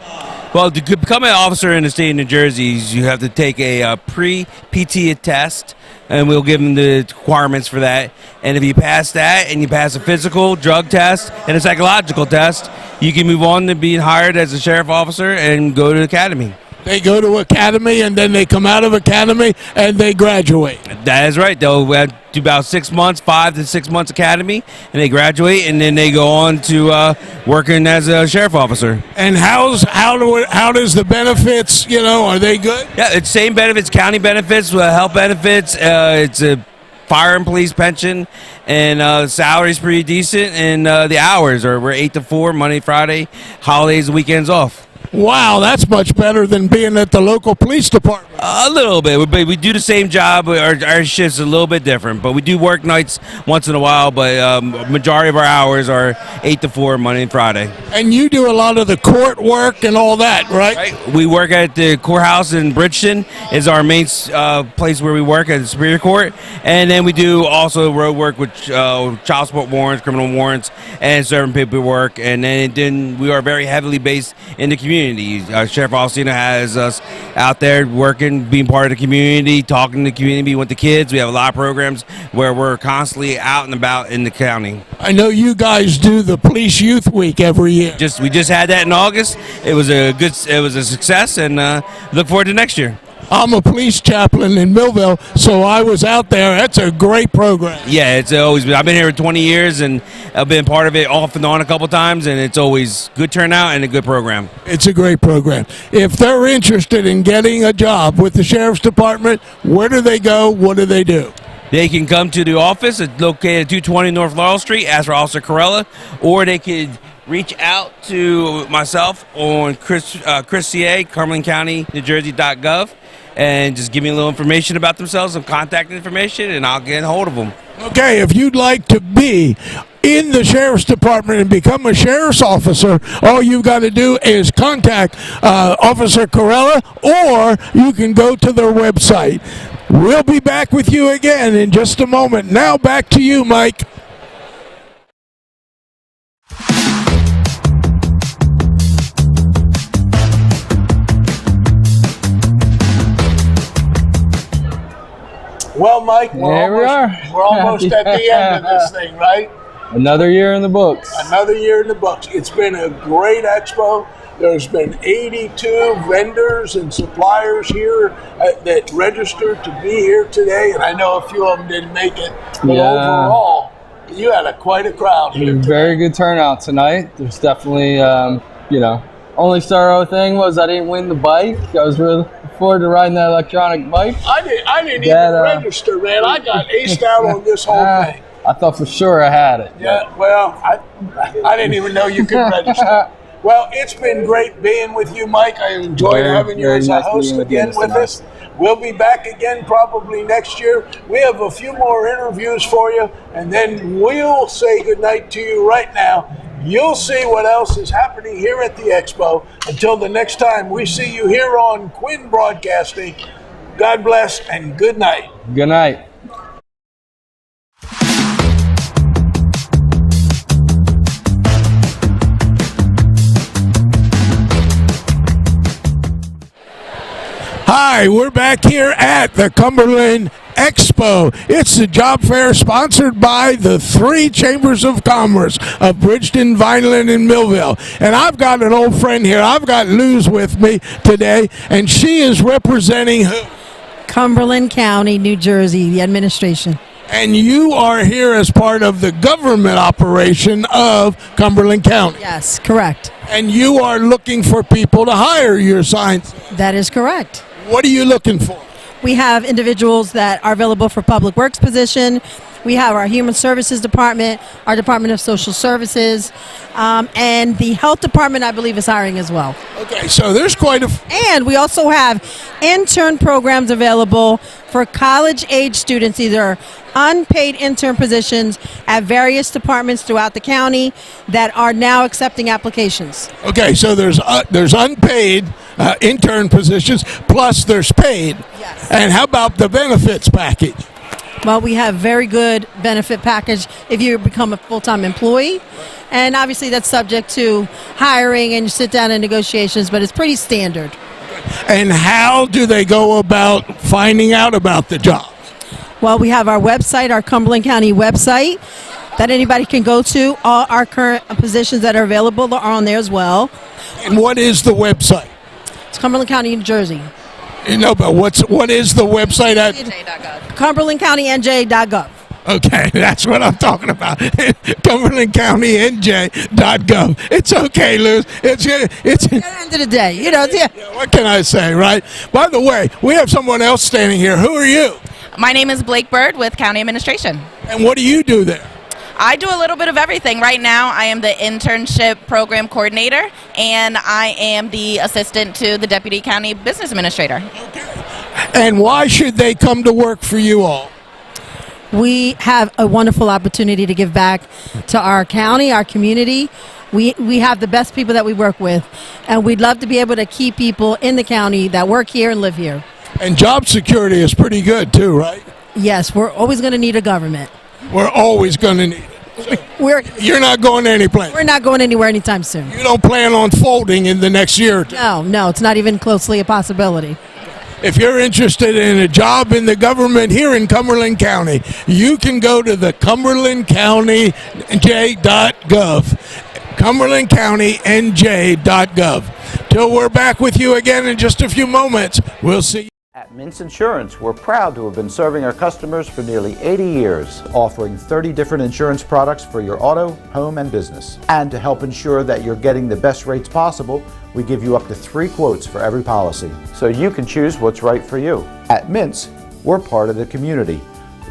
Well, to become an officer in the state of New Jersey, you have to take a pre-PT test, and we'll give them the requirements for that. And if you pass that and you pass a physical, drug test, and a psychological test, you can move on to being hired as a sheriff officer and go to the academy. They go to academy, and then they come out of academy, and they graduate. That is right. They'll do about 6 months, 5 to 6 months academy, and they graduate, and then they go on to working as a sheriff officer. And how does the benefits, are they good? Yeah, it's same benefits, county benefits, health benefits. It's a fire and police pension, and salary's pretty decent, and the hours we're 8 to 4, Monday, Friday, holidays, weekends off. Wow, that's much better than being at the local police department. A little bit. We do the same job. Our shift's a little bit different, but we do work nights once in a while. But majority of our hours are 8 to 4, Monday and Friday. And you do a lot of the court work and all that, right? We work at the courthouse in Bridgeton. Is our main place where we work at the Superior Court, and then we do also road work with child support warrants, criminal warrants, and serving paperwork. And then we are very heavily based in the community. Sheriff Alcina has us out there working, being part of the community, talking to the community with the kids. We have a lot of programs where we're constantly out and about in the county. I know you guys do the Police Youth Week every year. We just had that in August. It was a success, and look forward to next year. I'm a police chaplain in Millville, so I was out there. That's a great program. Yeah, it's always been. I've been here for 20 years, and I've been part of it off and on a couple times, and it's always good turnout and a good program. It's a great program. If they're interested in getting a job with the Sheriff's Department, where do they go? What do they do? They can come to the office. It's located at 220 North Laurel Street, ask for Officer Corella, or they could reach out to myself on Chris CA, Cumberland County, New Jersey.gov, and just give me a little information about themselves, some contact information, and I'll get a hold of them. Okay, if you'd like to be in the Sheriff's Department and become a sheriff's officer, all you've got to do is contact Officer Corella, or you can go to their website. We'll be back with you again in just a moment. Now back to you, Mike. Well, Mike, we're almost at the end of this thing, right? Another year in the books. Another year in the books. It's been a great expo. There's been 82 vendors and suppliers here that registered to be here today, and I know a few of them didn't make it. But overall, you had quite a crowd here. Very good turnout tonight. There's definitely, only sorrow thing was I didn't win the bike. I was really looking forward to riding that electronic bike. I didn't even register, man. I got aced out on this whole thing. I thought for sure I had it. Yeah, well, I didn't even know you could register. Well, it's been great being with you, Mike. I enjoyed having you as a host again with us. We'll be back again probably next year. We have a few more interviews for you, and then we'll say goodnight to you right now. You'll see what else is happening here at the Expo. Until the next time we see you here on Quinn Broadcasting, God bless and good night. Good night. Hi, we're back here at the Cumberland Expo. It's the job fair sponsored by the 3 chambers of commerce of Bridgeton, Vineland, and Millville. And I've got an old friend here. I've got Luz with me today, and she is representing who? Cumberland County, New Jersey, the administration. And you are here as part of the government operation of Cumberland County. Yes, correct. And you are looking for people to hire your signs. That is correct. What are you looking for? We have individuals that are available for public works position. We have our human services department, our Department of Social Services, and the health department, I believe, is hiring as well. Okay, so there's quite a... And we also have intern programs available for college-age students, either unpaid intern positions at various departments throughout the county that are now accepting applications. Okay, so there's unpaid intern positions, plus there's paid. Yes. And how about the benefits package? Well, we have very good benefit package if you become a full-time employee. And obviously that's subject to hiring and sit down in negotiations, but it's pretty standard. And how do they go about finding out about the jobs? Well, we have our website, our Cumberland County website, that anybody can go to. All our current positions that are available are on there as well. And what is the website? It's Cumberland County, New Jersey. No, but what is the website at? CumberlandCountyNJ.gov. Okay, that's what I'm talking about. CumberlandCountyNJ.gov. It's okay, Luz. It's at the end of the day, Yeah, what can I say, right? By the way, we have someone else standing here. Who are you? My name is Blake Bird with County Administration. And what do you do there? I do a little bit of everything. Right now, I am the internship program coordinator, and I am the assistant to the deputy county business administrator. And why should they come to work for you all? We have a wonderful opportunity to give back to our county, our community. We have the best people that we work with, and we'd love to be able to keep people in the county that work here and live here. And job security is pretty good too, right? Yes, we're always going to need a government. We're always going to need it. You're not going any place. We're not going anywhere anytime soon. You don't plan on folding in the next year or two? No, it's not even closely a possibility. If you're interested in a job in the government here in Cumberland County, you can go to the cumberlandcountynj.gov. cumberlandcountynj.gov. Till we're back with you again in just a few moments, we'll see you. At Mintz Insurance, we're proud to have been serving our customers for nearly 80 years, offering 30 different insurance products for your auto, home, and business. And to help ensure that you're getting the best rates possible, we give you up to 3 quotes for every policy, so you can choose what's right for you. At Mintz, we're part of the community,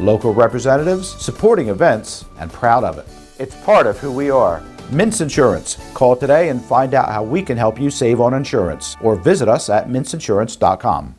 local representatives, supporting events, and proud of it. It's part of who we are. Mintz Insurance. Call today and find out how we can help you save on insurance, or visit us at mintzinsurance.com.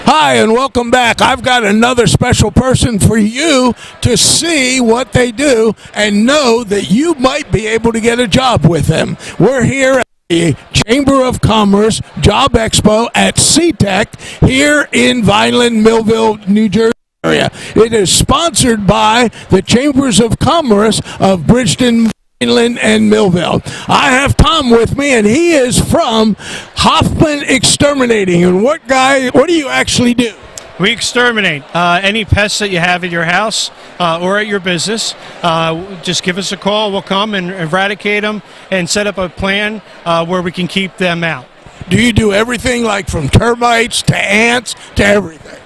Hi, and welcome back. I've got another special person for you to see what they do and know that you might be able to get a job with them. We're here at the Chamber of Commerce Job Expo at CCTEC here in Vineland, Millville, New Jersey area. It is sponsored by the Chambers of Commerce of Bridgeton, Vineland, and Millville. I have Tom with me, and he is from Hoffman Exterminating. And what do you actually do? We exterminate any pests that you have at your house or at your business. Just give us a call. We'll come and eradicate them and set up a plan where we can keep them out. Do you do everything, like from termites to ants to everything?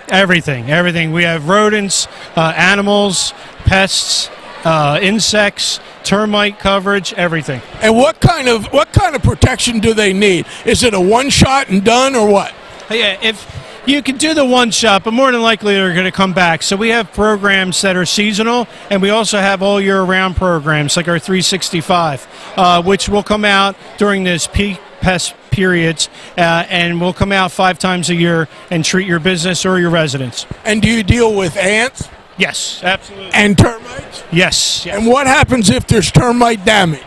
Everything. We have rodents, animals, pests, insects, termite coverage, everything. And what kind of protection do they need? Is it a one shot and done, or what? Yeah, if you can do the one shot, but more than likely they're going to come back. So we have programs that are seasonal, and we also have all year round programs like our 365, which will come out during this peak pest periods, and we'll come out 5 times a year and treat your business or your residents. And do you deal with ants? Yes, absolutely. And termites? Yes. And what happens if there's termite damage?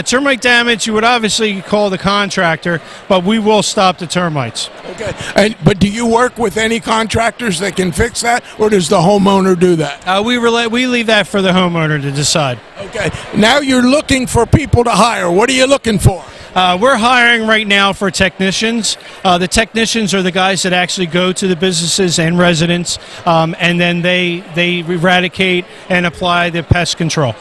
Termite damage, you would obviously call the contractor, but we will stop the termites. Okay. But do you work with any contractors that can fix that, or does the homeowner do that? We leave that for the homeowner to decide. Okay. Now you're looking for people to hire. What are you looking for? We're hiring right now for technicians. The technicians are the guys that actually go to the businesses and residents, and then they eradicate and apply the pest control.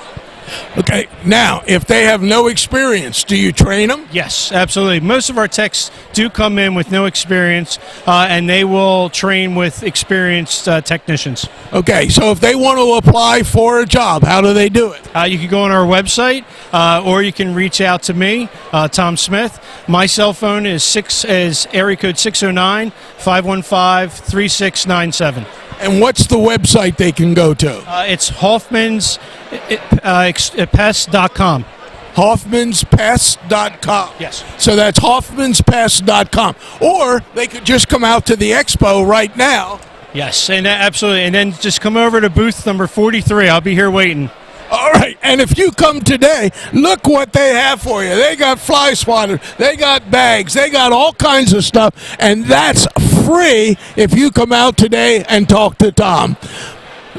Okay, now, if they have no experience, do you train them? Yes, absolutely. Most of our techs do come in with no experience, and they will train with experienced technicians. Okay, so if they want to apply for a job, how do they do it? You can go on our website, or you can reach out to me, Tom Smith. My cell phone is area code 609-515-3697. And what's the website they can go to? It's hoffmanspest.com. Hoffmanspest.com. Yes. So that's hoffmanspest.com. Or they could just come out to the expo right now. Yes, and absolutely. And then just come over to booth number 43. I'll be here waiting. All right, and if you come today, look what they have for you. They got fly swatters, they got bags, they got all kinds of stuff, and that's free if you come out today and talk to Tom.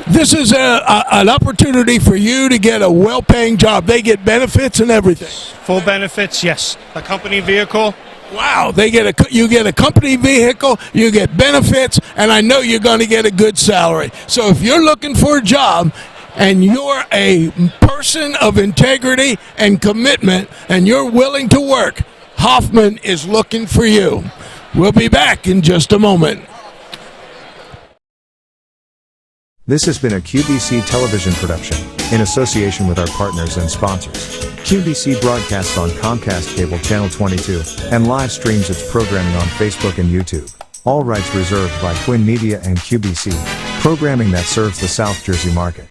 This is an opportunity for you to get a well-paying job. They get benefits and everything. Full benefits, yes. A company vehicle. Wow, you get a company vehicle, you get benefits, and I know you're going to get a good salary. So if you're looking for a job, and you're a person of integrity and commitment, and you're willing to work, Hoffman is looking for you. We'll be back in just a moment. This has been a QBC television production, in association with our partners and sponsors. QBC broadcasts on Comcast Cable Channel 22, and live streams its programming on Facebook and YouTube. All rights reserved by Quinn Media and QBC, programming that serves the South Jersey market.